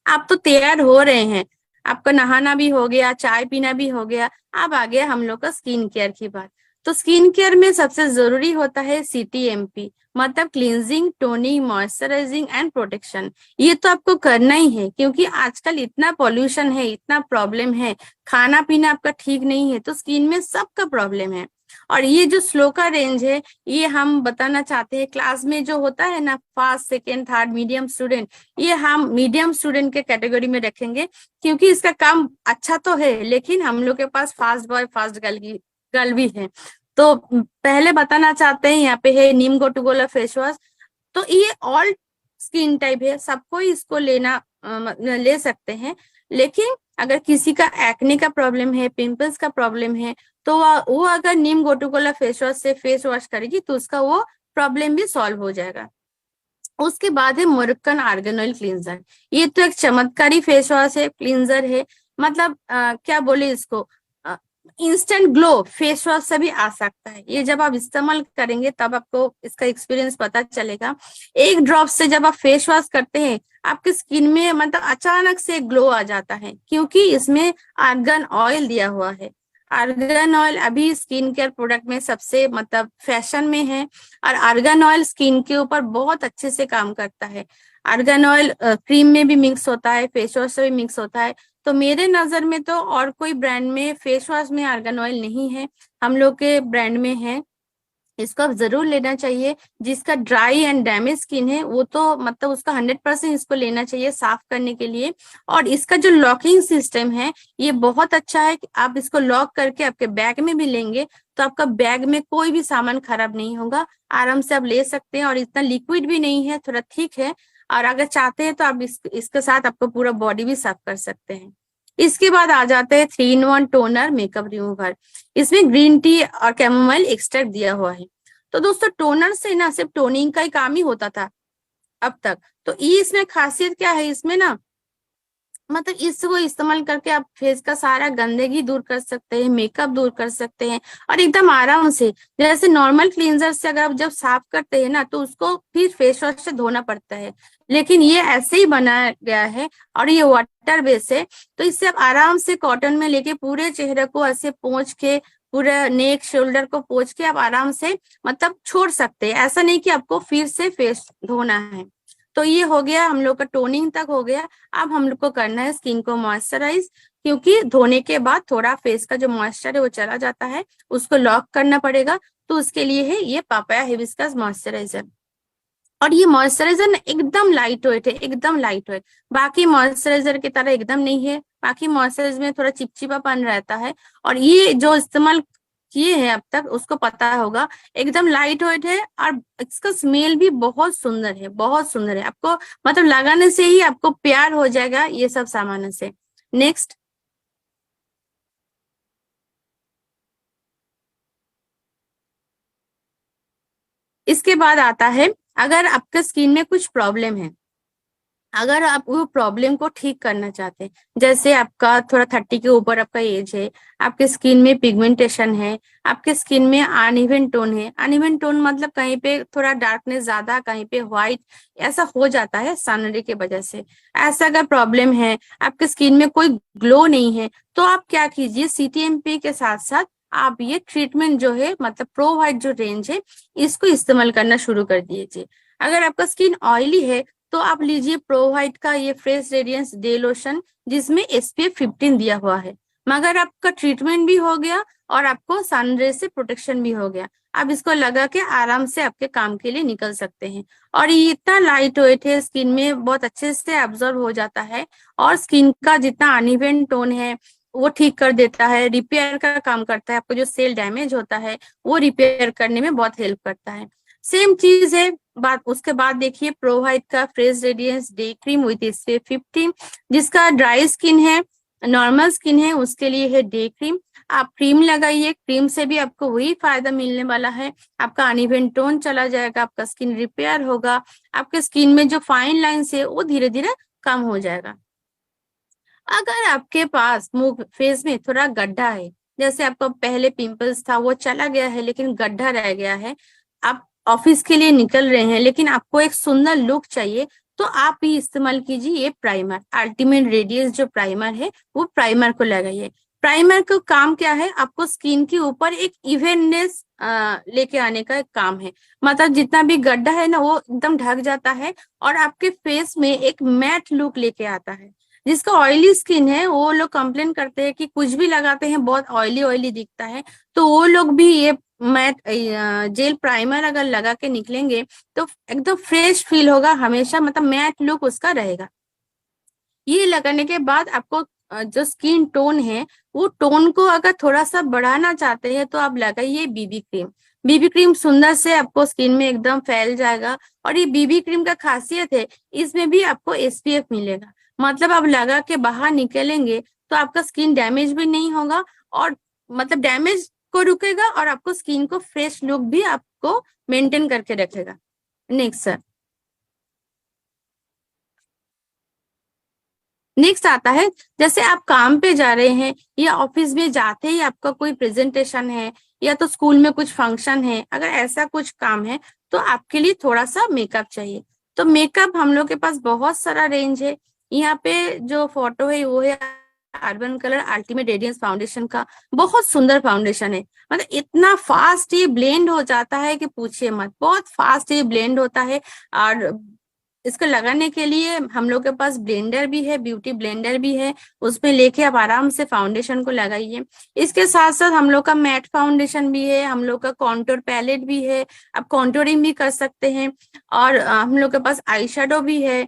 [SPEAKER 6] आप तो तैयार हो रहे हैं, आपका नहाना भी हो गया, चाय पीना भी हो गया, अब आ गया हम लोग का स्किन केयर की बात। तो स्किन केयर में सबसे जरूरी होता है CTMP, मतलब cleansing, toning, moisturising and protection. ये तो आपको करना ही है क्योंकि आजकल इतना पॉल्यूशन है, इतना प्रॉब्लम है, खाना पीना आपका ठीक नहीं है, तो स्किन में सबका प्रॉब्लम है। और ये जो स्लो का रेंज है, ये हम बताना चाहते हैं क्लास में जो होता है ना first, second, third, medium student, ये हम मीडियम स्टूडेंट के कैटेगरी में रखेंगे क्योंकि इसका काम अच्छा तो है, लेकिन हम लोग के पास फास्ट बॉय फास्ट गर्ल भी है। तो पहले बताना चाहते हैं, यहाँ पे है नीम गोटूगोला फेस वॉश। तो ये ऑल स्किन टाइप है, सबको इसको ले सकते हैं, लेकिन अगर किसी का एक्ने का प्रॉब्लम है, पिंपल्स का प्रॉब्लम है, तो वो अगर नीम गोटूगोला फेस वॉश से फेस वॉश करेगी तो उसका वो प्रॉब्लम भी सॉल्व हो जाएगा। उसके बाद है मोरक्कन आर्गन ऑयल क्लींजर। ये तो एक चमत्कारी फेस वॉश है, क्लींजर है, मतलब क्या बोले इसको, इंस्टेंट ग्लो फेस वॉश से भी आ सकता है। ये जब आप इस्तेमाल करेंगे तब आपको इसका एक्सपीरियंस पता चलेगा। एक ड्रॉप से जब आप फेस वॉश करते हैं, आपकी स्किन में मतलब अचानक से ग्लो आ जाता है क्योंकि इसमें आर्गन ऑयल दिया हुआ है। आर्गन ऑयल अभी स्किन केयर प्रोडक्ट में सबसे मतलब फैशन में है, और आर्गन ऑयल स्किन के ऊपर बहुत अच्छे से काम करता है। आर्गन ऑयल क्रीम में भी मिक्स होता है, फेस वॉश से भी मिक्स होता है। तो मेरे नजर में तो और कोई ब्रांड में फेस वॉश में आर्गन ऑयल नहीं है, हम लोग के ब्रांड में है। इसको आप जरूर लेना चाहिए। जिसका ड्राई एंड डैमेज स्किन है वो तो मतलब उसका 100% इसको लेना चाहिए साफ करने के लिए। और इसका जो लॉकिंग सिस्टम है ये बहुत अच्छा है कि आप इसको लॉक करके आपके बैग में भी लेंगे तो आपका बैग में कोई भी सामान खराब नहीं होगा, आराम से आप ले सकते हैं। और इतना लिक्विड भी नहीं है, थोड़ा थिक है, और अगर चाहते हैं तो आप इसके साथ आपको पूरा बॉडी भी साफ कर सकते हैं। इसके बाद आ जाते हैं 3-in-1 टोनर मेकअप रिमूवर। इसमें ग्रीन टी और कैमोमाइल एक्सट्रैक्ट दिया हुआ है। तो दोस्तों टोनर से ना सिर्फ टोनिंग का ही काम ही होता था अब तक, तो ये इसमें खासियत क्या है, इसमें ना मतलब इसको इस्तेमाल करके आप फेस का सारा गंदगी दूर कर सकते हैं, मेकअप दूर कर सकते हैं, और एकदम आराम से। जैसे नॉर्मल क्लींजर से अगर आप जब साफ करते हैं ना तो उसको फिर फेस वॉश से धोना पड़ता है, लेकिन ये ऐसे ही बनाया गया है और ये वाटर बेस है। तो इससे आप आराम से कॉटन में लेके पूरे चेहरे को ऐसे पोंछ के, पूरा नेक शोल्डर को पोंछ के आप आराम से मतलब छोड़ सकते हैं। ऐसा नहीं कि आपको फिर से फेस धोना है। तो ये हो गया हम लोग का, टोनिंग तक हो गया। अब हम लोग को करना है स्किन को मॉइस्चराइज, क्योंकि धोने के बाद थोड़ा फेस का जो मॉइस्चर है वो चला जाता है, उसको लॉक करना पड़ेगा। तो उसके लिए है ये पापाया हिबिस्कस मॉइस्चराइजर। और ये मॉइस्चराइजर ना एकदम लाइट वेट है, एकदम लाइट वेट, बाकी मॉइस्चराइजर की तरह एकदम नहीं है। बाकी मॉइस्चराइजर में थोड़ा चिपचिपापन रहता है, और ये जो इस्तेमाल किए हैं अब तक उसको पता होगा, एकदम लाइट वेट है। और इसका स्मेल भी बहुत सुंदर है, बहुत सुंदर है। आपको मतलब लगाने से ही आपको प्यार हो जाएगा ये सब सामानों से। नेक्स्ट, इसके बाद आता है अगर आपके स्किन में कुछ प्रॉब्लम है, अगर आप वो प्रॉब्लम को ठीक करना चाहते हैं, जैसे आपका थोड़ा 30 के ऊपर आपका एज है, आपके स्किन में पिगमेंटेशन है, आपके स्किन में अनइवन टोन है। अनइवन टोन मतलब कहीं पे थोड़ा डार्कनेस ज्यादा, कहीं पे व्हाइट, ऐसा हो जाता है सनरे की वजह से। ऐसा अगर प्रॉब्लम है, आपके स्किन में कोई ग्लो नहीं है, तो आप क्या कीजिए, CTMP के साथ साथ आप ये ट्रीटमेंट जो है मतलब प्रो वाइट जो रेंज है इसको इस्तेमाल करना शुरू कर दीजिए। अगर आपका स्किन ऑयली है तो आप लीजिए प्रो वाइट का ये फ्रेश रेडियंस डे लोशन, जिसमें SPF 15 दिया हुआ है। मगर आपका ट्रीटमेंट भी हो गया और आपको सनरे से प्रोटेक्शन भी हो गया। आप इसको लगा के आराम से आपके काम के लिए निकल सकते हैं। और ये इतना लाइट वेट है, स्किन में बहुत अच्छे से एब्जॉर्ब हो जाता है, और स्किन का जितना अनइवन टोन है वो ठीक कर देता है, रिपेयर का काम करता है। आपको जो सेल डैमेज होता है वो रिपेयर करने में बहुत हेल्प करता है। सेम चीज है बात। उसके बाद देखिए प्रो वाइट का fresh radiance day cream with SPF 15, जिसका ड्राई स्किन है नॉर्मल स्किन है उसके लिए है डे क्रीम। आप क्रीम लगाइए, क्रीम से भी आपको वही फायदा मिलने वाला है, आपका अनइवन टोन चला जाएगा, आपका स्किन रिपेयर होगा, आपके स्किन में जो फाइन लाइंस है वो धीरे धीरे कम हो जाएगा। अगर आपके पास मुंह फेस में थोड़ा गड्ढा है, जैसे आपका पहले पिंपल्स था वो चला गया है लेकिन गड्ढा रह गया है, आप ऑफिस के लिए निकल रहे हैं लेकिन आपको एक सुंदर लुक चाहिए, तो आप ही इस्तेमाल कीजिए ये प्राइमर, अल्टीमेट रेडियस जो प्राइमर है वो प्राइमर को लगाइए। प्राइमर का काम क्या है, आपको स्किन के ऊपर एक इवेंटनेस लेके आने का काम है। मतलब जितना भी गड्ढा है ना वो एकदम ढक जाता है और आपके फेस में एक मैट लुक लेके आता है। जिसका ऑयली स्किन है वो लोग कंप्लेन करते हैं कि कुछ भी लगाते हैं बहुत ऑयली ऑयली दिखता है, तो वो लोग भी ये मैट जेल प्राइमर अगर लगा के निकलेंगे तो एकदम फ्रेश फील होगा हमेशा, मतलब मैट लुक उसका रहेगा। ये लगाने के बाद आपको जो स्किन टोन है वो टोन को अगर थोड़ा सा बढ़ाना चाहते हैं तो आप लगाइए बीबी क्रीम। बीबी क्रीम सुंदर से आपको स्किन में एकदम फैल जाएगा। और ये बीबी क्रीम का खासियत है, इसमें भी आपको एसपीएफ मिलेगा, मतलब आप लगा के बाहर निकलेंगे तो आपका स्किन डैमेज भी नहीं होगा, और मतलब डैमेज को रुकेगा और आपको स्किन को फ्रेश लुक भी आपको मेंटेन करके रखेगा। नेक्स्ट सर, नेक्स्ट आता है, जैसे आप काम पे जा रहे हैं या ऑफिस में जाते ही आपका कोई प्रेजेंटेशन है या तो स्कूल में कुछ फंक्शन है, अगर ऐसा कुछ काम है तो आपके लिए थोड़ा सा मेकअप चाहिए। तो मेकअप हम लोग के पास बहुत सारा रेंज है। यहाँ पे जो फोटो है वो है urban colour ultimate radiance foundation का। बहुत सुंदर फाउंडेशन है, मतलब इतना फास्ट ये ब्लेंड हो जाता है कि पूछिए मत, बहुत फास्ट ये ब्लेंड होता है। और इसको लगाने के लिए हम लोग के पास ब्लेंडर भी है, ब्यूटी ब्लेंडर भी है, उसमें लेके आप आराम से फाउंडेशन को लगाइए। इसके साथ साथ हम लोग का मैट फाउंडेशन भी है, हम लोग का कॉन्टूर पैलेट भी है, आप कॉन्टूरिंग भी कर सकते हैं, और हम लोग के पास आई शेडो भी है,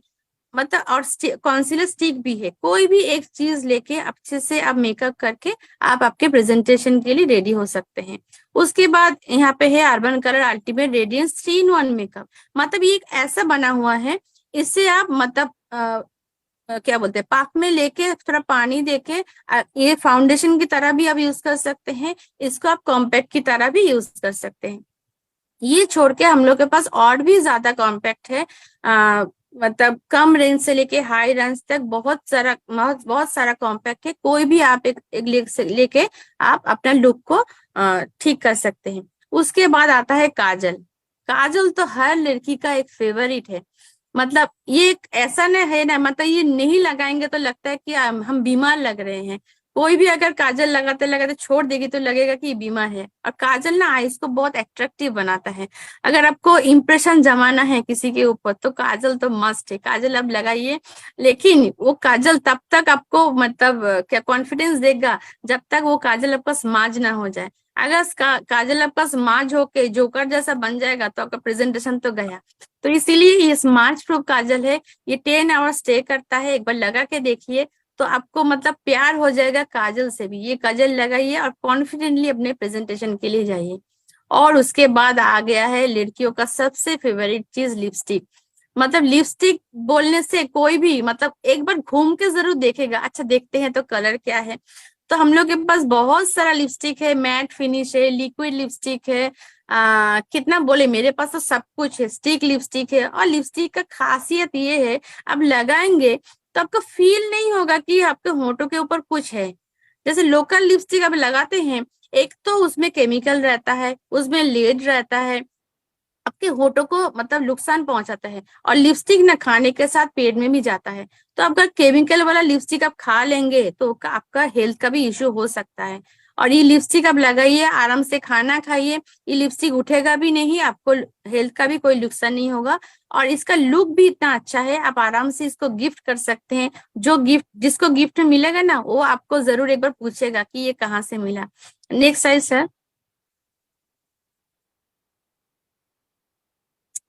[SPEAKER 6] मतलब और कॉन्सीलर स्टिक भी है। कोई भी एक चीज लेके अच्छे से आप मेकअप करके आप आपके प्रेजेंटेशन के लिए रेडी हो सकते हैं। उसके बाद यहाँ पे है urban colour ultimate radiance 3-in-1 makeup. मतलब ये एक ऐसा बना हुआ है, इससे आप मतलब क्या बोलते हैं, पाक में लेके थोड़ा पानी देके ये फाउंडेशन की तरह भी आप यूज कर सकते हैं, इसको आप कॉम्पैक्ट की तरह भी यूज कर सकते हैं। ये छोड़ के हम लोग के पास और भी ज्यादा कॉम्पैक्ट है, मतलब कम रेंज से लेके हाई रेंज तक बहुत सारा कॉम्पैक्ट है। कोई भी आप एक लेके आप अपना लुक को ठीक कर सकते हैं। उसके बाद आता है काजल। काजल तो हर लड़की का एक फेवरेट है, मतलब ये एक ऐसा न है ना, मतलब ये नहीं लगाएंगे तो लगता है कि हम बीमार लग रहे हैं। कोई भी अगर काजल लगाते लगाते छोड़ देगी तो लगेगा कि ये बीमार है। और काजल ना आईज को बहुत अट्रैक्टिव बनाता है। अगर आपको इम्प्रेशन जमाना है किसी के ऊपर तो काजल तो मस्ट है, काजल आप लगाइए। लेकिन वो काजल तब तक आपको मतलब क्या कॉन्फिडेंस देगा जब तक वो काजल आपका स्माज ना हो जाए। अगर काजल आपका स्माज होके जोकर जैसा बन जाएगा तो आपका प्रेजेंटेशन तो गया। तो इसीलिए ये स्मार्ट प्रूफ काजल है, ये 10 आवर स्टे करता है। एक बार लगा के देखिए तो आपको मतलब प्यार हो जाएगा काजल से भी। ये काजल लगाइए और कॉन्फिडेंटली अपने प्रेजेंटेशन के लिए जाइए। और उसके बाद आ गया है लड़कियों का सबसे फेवरेट चीज, लिपस्टिक। मतलब लिपस्टिक बोलने से कोई भी मतलब एक बार घूम के जरूर देखेगा, अच्छा देखते हैं तो कलर क्या है। तो हम लोग के पास बहुत सारा लिपस्टिक है, मैट फिनिश है, लिक्विड लिपस्टिक है, कितना बोले, मेरे पास तो सब कुछ है। स्टिक लिपस्टिक है, और लिपस्टिक का खासियत ये है अब लगाएंगे तो आपको फील नहीं होगा कि आपके होंठों के ऊपर कुछ है। जैसे लोकल लिपस्टिक आप लगाते हैं, एक तो उसमें केमिकल रहता है, उसमें लेड रहता है, आपके होठों को मतलब नुकसान पहुंचाता है। और लिपस्टिक ना खाने के साथ पेट में भी जाता है, तो अगर केमिकल वाला लिपस्टिक आप खा लेंगे तो आपका हेल्थ का भी इश्यू हो सकता है। और ये लिपस्टिक आप लगाइए, आराम से खाना खाइए, ये लिपस्टिक उठेगा भी नहीं, आपको हेल्थ का भी कोई नुकसान नहीं होगा। और इसका लुक भी इतना अच्छा है, आप आराम से इसको गिफ्ट कर सकते हैं। जिसको गिफ्ट मिलेगा ना वो आपको जरूर एक बार पूछेगा कि ये कहाँ से मिला। Next size sir.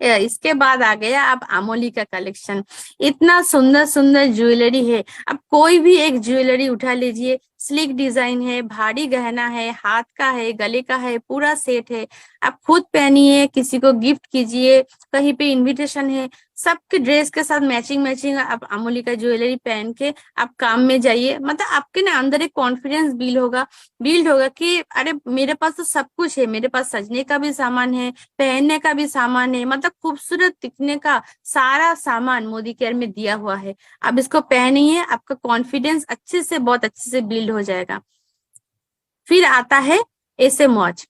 [SPEAKER 6] इसके बाद आ गया अब अमोली का कलेक्शन। इतना सुंदर सुंदर ज्वेलरी है, अब कोई भी एक ज्वेलरी उठा लीजिए, स्लिक डिजाइन है, भारी गहना है, हाथ का है, गले का है, पूरा सेट है। आप खुद पहनिए, किसी को गिफ्ट कीजिए, कहीं पे इनविटेशन है, सबके ड्रेस के साथ मैचिंग मैचिंग आप अमूल्य का ज्वेलरी पहन के आप काम में जाइए। मतलब आपके ना अंदर एक कॉन्फिडेंस बिल्ड होगा कि अरे मेरे पास तो सब कुछ है, मेरे पास सजने का भी सामान है, पहनने का भी सामान है, मतलब खूबसूरत दिखने का सारा सामान मोदी केयर में दिया हुआ है। अब इसको पहनिए, आपका कॉन्फिडेंस अच्छे से, बहुत अच्छे से बिल्ड हो जाएगा। फिर आता है ऐसे मौज।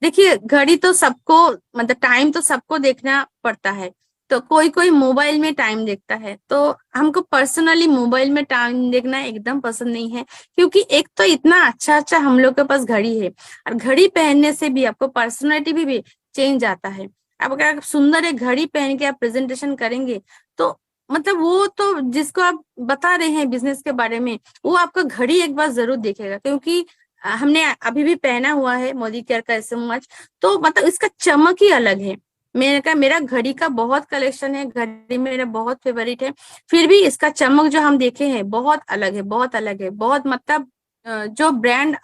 [SPEAKER 6] देखिए घड़ी तो सबको, मतलब टाइम तो सबको देखना पड़ता है, तो कोई कोई मोबाइल में टाइम देखता है, तो हमको पर्सनली मोबाइल में टाइम देखना एकदम पसंद नहीं है, क्योंकि एक तो इतना अच्छा अच्छा हम लोग के पास घड़ी है, और घड़ी पहनने से भी आपको पर्सनैलिटी भी चेंज आता है। अब अगर आप सुंदर एक घड़ी पहन के आप प्रेजेंटेशन करेंगे, तो मतलब वो तो जिसको आप बता रहे हैं बिजनेस के बारे में, वो आपका घड़ी एक बार जरूर देखेगा, क्योंकि हमने अभी भी पहना हुआ है मोदी केयर का ऐसे मच, तो मतलब इसका चमक ही अलग है। मेरा घड़ी का बहुत कलेक्शन है, घड़ी मेरा बहुत फेवरेट है, फिर भी इसका चमक जो हम देखे हैं बहुत अलग है, बहुत अलग है, बहुत मतलब जो ब्रांड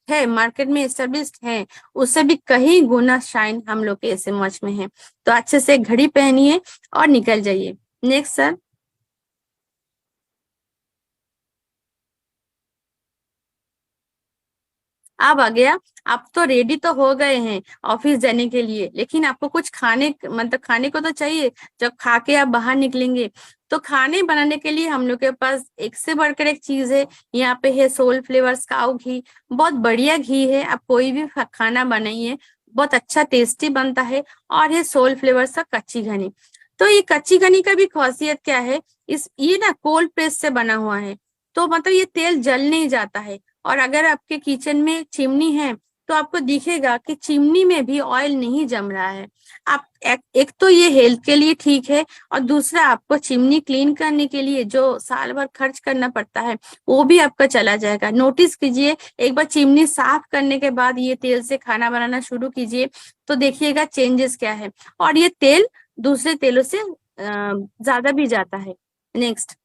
[SPEAKER 6] है मार्केट में एस्टेब्लिश्ड है, उससे भी कहीं गुना शाइन हम लोग के ऐसे मच में है। तो अच्छे से घड़ी पहनिए और निकल जाइए। Next sir. अब आ गया, आप तो रेडी तो हो गए हैं ऑफिस जाने के लिए, लेकिन आपको कुछ खाने, मतलब खाने को तो चाहिए। जब खा के आप बाहर निकलेंगे, तो खाने बनाने के लिए हम लोग के पास एक से बढ़कर एक चीज है। यहाँ पे है सोल फ्लेवर्स काऊ घी, बहुत बढ़िया घी है। आप कोई भी खाना बनाइए, बहुत अच्छा टेस्टी बनता है। और है सोल फ्लेवर्स का कच्ची घनी। तो ये कच्ची घनी का भी खासियत क्या है, ये ना कोल्ड प्रेस से बना हुआ है, तो मतलब ये तेल जल नहीं जाता है। और अगर आपके किचन में चिमनी है, तो आपको दिखेगा कि चिमनी में भी ऑयल नहीं जम रहा है। आप एक तो ये हेल्थ के लिए ठीक है, और दूसरा आपको चिमनी क्लीन करने के लिए जो साल भर खर्च करना पड़ता है, वो भी आपका चला जाएगा। नोटिस कीजिए, एक बार चिमनी साफ करने के बाद ये तेल से खाना बनाना शुरू कीजिए, तो देखिएगा चेंजेस क्या है। और ये तेल दूसरे तेलों से ज्यादा भी जाता है। नेक्स्ट।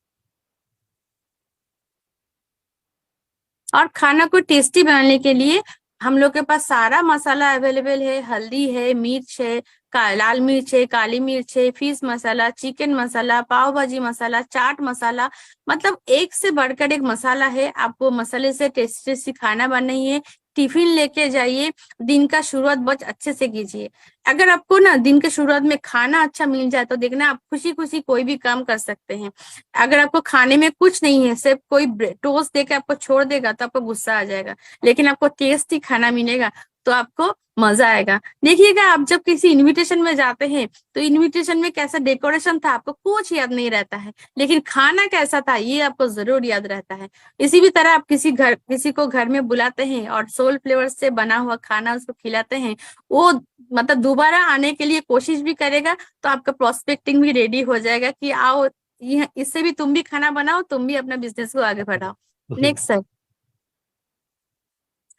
[SPEAKER 6] और खाना को टेस्टी बनाने के लिए हम लोग के पास सारा मसाला अवेलेबल है। हल्दी है, मिर्च है, लाल मिर्च है, काली मिर्च है, फिश मसाला, चिकन मसाला, पाव भाजी मसाला, चाट मसाला, मतलब एक से बढ़कर एक मसाला है। आपको मसाले से टेस्टी टेस्टी खाना बनाइए, टिफिन लेके जाइए, दिन का शुरुआत बहुत अच्छे से कीजिए। अगर आपको ना दिन के शुरुआत में खाना अच्छा मिल जाए, तो देखना आप खुशी खुशी कोई भी काम कर सकते हैं। अगर आपको खाने में कुछ नहीं है, सिर्फ कोई टोस्ट देके आपको छोड़ देगा, तो आपको गुस्सा आ जाएगा। लेकिन आपको टेस्टी खाना मिलेगा, तो आपको मजा आएगा। देखिएगा, आप जब किसी इनविटेशन में जाते हैं, तो इनविटेशन में कैसा डेकोरेशन था आपको कुछ याद नहीं रहता है, लेकिन खाना कैसा था ये आपको जरूर याद रहता है। इसी भी तरह आप किसी को घर में बुलाते हैं और सोल फ्लेवर से बना हुआ खाना उसको खिलाते हैं, वो मतलब दोबारा आने के लिए कोशिश भी करेगा। तो आपका प्रोस्पेक्टिंग भी रेडी हो जाएगा कि आओ, इससे भी तुम भी खाना बनाओ, तुम भी अपना बिजनेस को आगे बढ़ाओ। Next sir.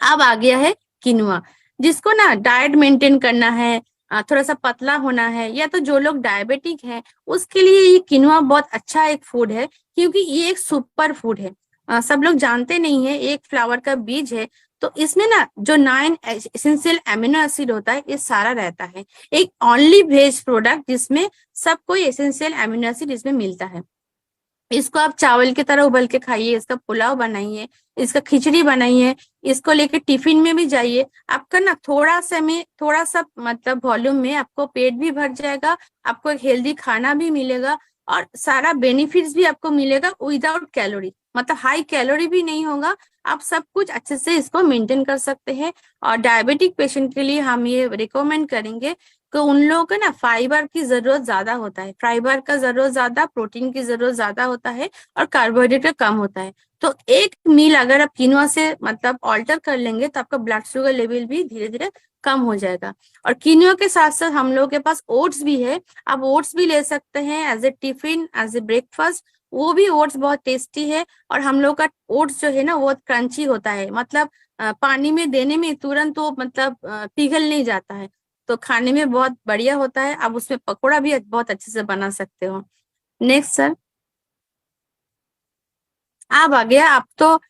[SPEAKER 6] अब आ गया है किनुआ। जिसको ना डाइट मेंटेन करना है, थोड़ा सा पतला होना है, या तो जो लोग डायबिटिक है, उसके लिए ये किनुआ बहुत अच्छा एक फूड है, क्योंकि ये एक सुपर फूड है। सब लोग जानते नहीं है, एक फ्लावर का बीज है, तो इसमें ना जो 9 एसेंशियल एमिनो एसिड होता है, ये सारा रहता है। एक ओनली वेज प्रोडक्ट जिसमें सब कोई एसेंशियल एमिनो एसिड इसमें मिलता है। इसको आप चावल की तरह उबल के खाइए, इसका पुलाव बनाइए, इसका खिचड़ी बनाइए, इसको लेके टिफिन में भी जाइए। आपका ना थोड़ा सा मतलब वॉल्यूम में आपको पेट भी भर जाएगा, आपको एक हेल्दी खाना भी मिलेगा, और सारा बेनिफिट्स भी आपको मिलेगा विदाउट कैलोरी, मतलब हाई कैलोरी भी नहीं होगा। आप सब कुछ अच्छे से इसको मेंटेन कर सकते हैं। और डायबिटिक पेशेंट के लिए हम ये रिकमेंड करेंगे कि उन लोगों को ना फाइबर की जरूरत ज्यादा होता है, फाइबर का जरूरत ज्यादा, प्रोटीन की जरूरत ज्यादा होता है, और कार्बोहाइड्रेट कम होता है। तो एक मील अगर आप किनुआ से मतलब ऑल्टर कर लेंगे, तो आपका ब्लड शुगर लेवल भी धीरे धीरे कम हो जाएगा। और किनुआ के साथ साथ हम लोगों के पास ओट्स भी है, आप ओट्स भी ले सकते हैं as a tiffin, as a breakfast. वो भी ओट्स बहुत टेस्टी है, और हम लोग का ओट्स जो है ना वो क्रंची होता है, मतलब पानी में देने में तुरंत वो मतलब पिघल नहीं जाता है, तो खाने में बहुत बढ़िया होता है। आप उसमें पकोड़ा भी बहुत अच्छे से बना सकते हो। Next sir. अब आ गया, आप तो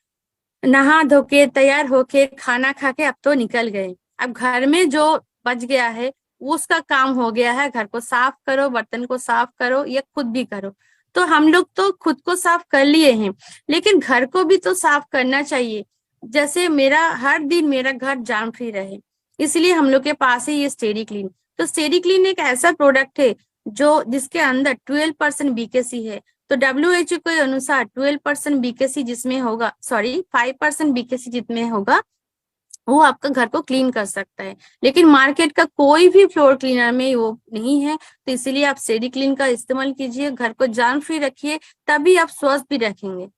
[SPEAKER 6] नहा धो के तैयार होके खाना खा के अब तो निकल गए। अब घर में जो बच गया है उसका काम हो गया है, घर को साफ करो, बर्तन को साफ करो या खुद भी करो। तो हम लोग तो खुद को साफ कर लिए हैं, लेकिन घर को भी तो साफ करना चाहिए। जैसे मेरा हर दिन मेरा घर जार्म फ्री रहे, इसलिए हम लोग के पास है ये स्टेडी क्लीन। तो स्टेडी क्लीन एक ऐसा प्रोडक्ट है जो जिसके अंदर 12% बीकेसी है। तो WHO के अनुसार 12% बीकेसी जिसमें होगा, सॉरी 5% बीकेसी जितने होगा वो आपका घर को क्लीन कर सकता है। लेकिन मार्केट का कोई भी फ्लोर क्लीनर में वो नहीं है, तो इसीलिए आप स्टेडी क्लीन का इस्तेमाल कीजिए, घर को जार्म फ्री रखिए, तभी आप स्वस्थ भी रखेंगे।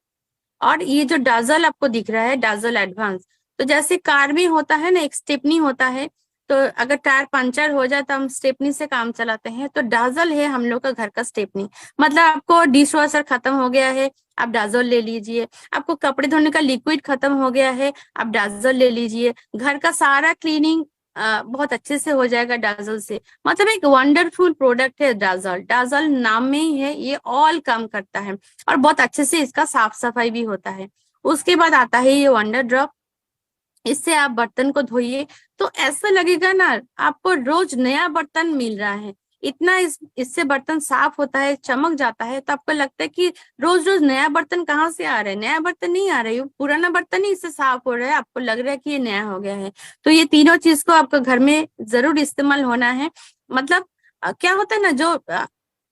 [SPEAKER 6] और ये जो डाजल आपको दिख रहा है, डाजल एडवांस, तो जैसे कार में होता है ना, एक स्टेपनी होता है, तो अगर टायर पंचर हो जाए तो हम स्टेपनी से काम चलाते हैं, तो डाजल है हम लोग का घर का स्टेपनी। मतलब आपको डिश वॉशर खत्म हो गया है, आप डाजल ले लीजिए। आपको कपड़े धोने का लिक्विड खत्म हो गया है, आप डाजल ले लीजिए। घर का सारा क्लीनिंग बहुत अच्छे से हो जाएगा डाजल से। मतलब एक वंडरफुल प्रोडक्ट है डाजल। डाजल नाम में ही है, ये ऑल काम करता है और बहुत अच्छे से इसका साफ सफाई भी होता है। उसके बाद आता है ये वंडर ड्रॉप, इससे आप बर्तन को धोइए तो ऐसा लगेगा ना आपको रोज नया बर्तन मिल रहा है। इतना इससे बर्तन साफ होता है, चमक जाता है, तो आपको लगता है कि रोज रोज नया बर्तन कहाँ से आ रहा है। नया बर्तन नहीं आ रहा है, पुराना बर्तन ही इससे साफ हो रहा है, आपको लग रहा है कि ये नया हो गया है। तो ये तीनों चीज को आपको घर में जरूर इस्तेमाल होना है। मतलब क्या होता है ना, जो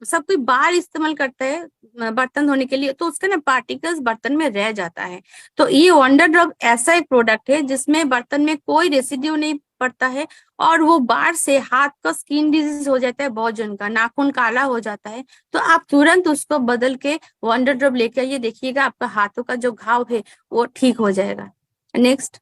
[SPEAKER 6] सब कोई बार इस्तेमाल करता है बर्तन धोने के लिए, तो उसका ना पार्टिकल्स बर्तन में रह जाता है। तो ये वंडर ड्रॉप ऐसा एक प्रोडक्ट है जिसमें बर्तन में कोई रेसिड्यू नहीं पड़ता है, और वो बार से हाथ का स्किन डिजीज हो जाता है, बहुत जन का नाखून काला हो जाता है, तो आप तुरंत उसको बदल के वंडर ड्रॉप लेके आइए, देखिएगा आपका हाथों का जो घाव है वो ठीक हो जाएगा। नेक्स्ट,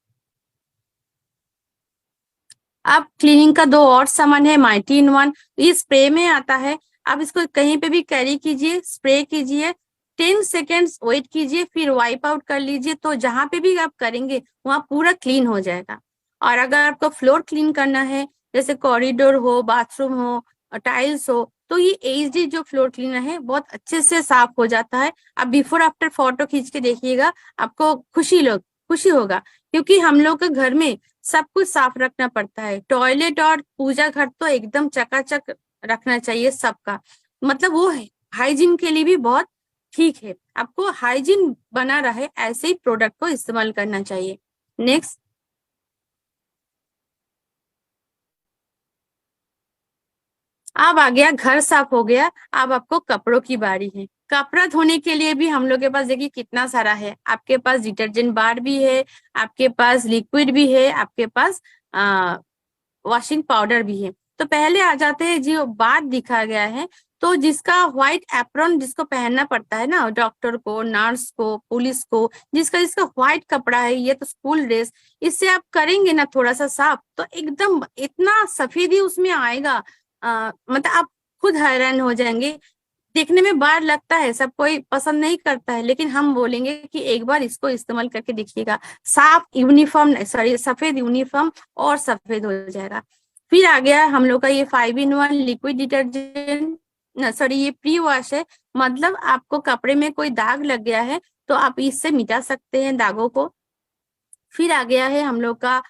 [SPEAKER 6] अब क्लीनिंग का दो और सामान है, माइटी इन वन। ये स्प्रे में आता है, आप इसको कहीं पे भी कैरी कीजिए, स्प्रे कीजिए, 10 सेकेंड्स वेट कीजिए, फिर वाइप आउट कर लीजिए, तो जहां पे भी आप करेंगे वहां पूरा क्लीन हो जाएगा। और अगर आपको फ्लोर क्लीन करना है, जैसे कॉरिडोर हो, बाथरूम हो, टाइल्स हो, तो ये HD जो फ्लोर क्लीनर है बहुत अच्छे से साफ हो जाता है। आप बिफोर आफ्टर फोटो खींच के देखिएगा, आपको खुशी होगा, क्योंकि हम लोग के घर में सब कुछ साफ रखना पड़ता है। टॉयलेट और पूजा घर तो एकदम चकाचक रखना चाहिए सबका, मतलब वो हाइजीन के लिए भी बहुत ठीक है। आपको हाइजीन बना रहे ऐसे ही प्रोडक्ट को इस्तेमाल करना चाहिए। नेक्स्ट, अब आ गया घर साफ हो गया, अब आपको कपड़ों की बारी है। कपड़ा धोने के लिए भी हम लोग के पास देखिए कितना सारा है। आपके पास डिटर्जेंट बार भी है, आपके पास लिक्विड भी है, आपके पास वॉशिंग पाउडर भी है। तो पहले आ जाते हैं जो बात दिखा गया है, तो जिसका व्हाइट एप्रॉन जिसको पहनना पड़ता है ना, डॉक्टर को, नर्स को, पुलिस को, जिसका व्हाइट कपड़ा है, ये तो स्कूल ड्रेस, इससे आप करेंगे ना थोड़ा सा साफ, तो एकदम इतना सफेदी उसमें आएगा, मतलब आप खुद हैरान हो जाएंगे। देखने में बार लगता है, सब कोई पसंद नहीं करता है, लेकिन हम बोलेंगे कि एक बार इसको इस्तेमाल करके देखिएगा, साफ यूनिफॉर्म, सॉरी सफेद यूनिफॉर्म और सफेद हो जाएगा। फिर आ गया हम लोग का ये 5-in-1 लिक्विड डिटर्जेंट, सॉरी ये प्री वॉश है। मतलब आपको कपड़े में कोई दाग लग गया है तो आप इससे मिटा सकते हैं दागों को। फिर आ गया है हम लोग का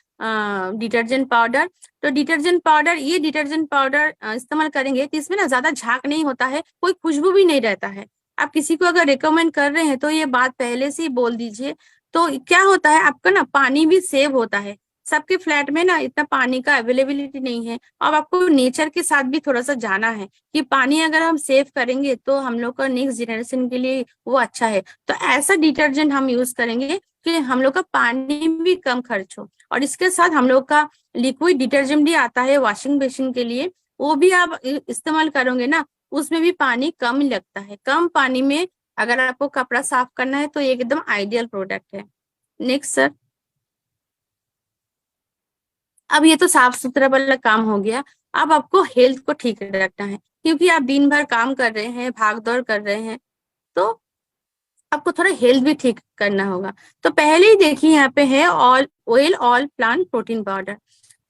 [SPEAKER 6] डिटर्जेंट पाउडर। तो डिटर्जेंट पाउडर, ये डिटर्जेंट पाउडर इस्तेमाल करेंगे तो इसमें ना ज्यादा झाग नहीं होता है, कोई खुशबू भी नहीं रहता है। आप किसी को अगर रिकमेंड कर रहे हैं तो ये बात पहले से ही बोल दीजिए। तो क्या होता है, आपका ना पानी भी सेव होता है। सबके फ्लैट में ना इतना पानी का अवेलेबिलिटी नहीं है, और आपको नेचर के साथ भी थोड़ा सा जाना है कि पानी अगर हम सेव करेंगे तो हम लोग का नेक्स्ट जनरेशन के लिए वो अच्छा है। तो ऐसा डिटर्जेंट हम यूज करेंगे कि हम लोग का पानी भी कम खर्च हो। और इसके साथ हम लोग का लिक्विड डिटर्जेंट भी आता है वॉशिंग मशीन के लिए, वो भी आप इस्तेमाल करोगे ना, उसमें भी पानी कम लगता है। कम पानी में अगर आपको कपड़ा साफ करना है तो ये एकदम आइडियल प्रोडक्ट है। नेक्स्ट सर, अब ये तो साफ सुथरा वाला काम हो गया। अब आपको हेल्थ को ठीक रखना है, क्योंकि आप दिन भर काम कर रहे हैं, भाग दौड़ कर रहे हैं, तो आपको थोड़ा हेल्थ भी ठीक करना होगा। तो पहले ही देखिए यहाँ पे है ऑल प्लांट प्रोटीन पाउडर।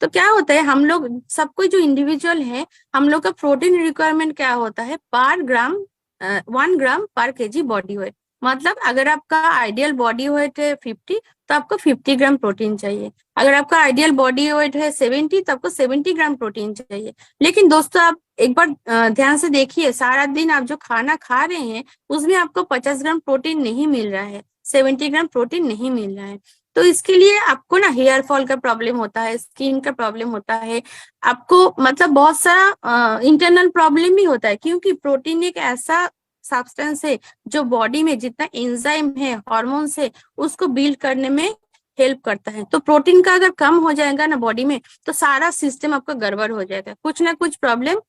[SPEAKER 6] तो क्या होता है, हम लोग सबको जो इंडिविजुअल है, हम लोग का प्रोटीन रिक्वायरमेंट क्या होता है, 1 ग्राम पर केजी बॉडी वेट। मतलब अगर आपका आइडियल बॉडी वेट है 50, तो आपको 50 ग्राम प्रोटीन चाहिए। अगर आपका आइडियल बॉडी वेट है 70 तो आपको 70 ग्राम प्रोटीन चाहिए। लेकिन दोस्तों आप एक बार ध्यान से देखिए, सारा दिन आप जो खाना खा रहे हैं उसमें आपको 50 ग्राम प्रोटीन नहीं मिल रहा है, 70 ग्राम प्रोटीन नहीं मिल रहा है। तो इसके लिए आपको ना हेयर फॉल का प्रॉब्लम होता है, स्किन का प्रॉब्लम होता है, आपको मतलब बहुत सारा इंटरनल प्रॉब्लम भी होता है, क्योंकि प्रोटीन एक ऐसा सब्सटेंस है जो बॉडी में जितना एंजाइम है, हार्मोन्स है, उसको बिल्ड करने में हेल्प करता है। तो प्रोटीन का अगर कम हो जाएगा ना बॉडी में, तो सारा सिस्टम आपका गड़बड़ हो जाएगा, कुछ ना कुछ प्रॉब्लम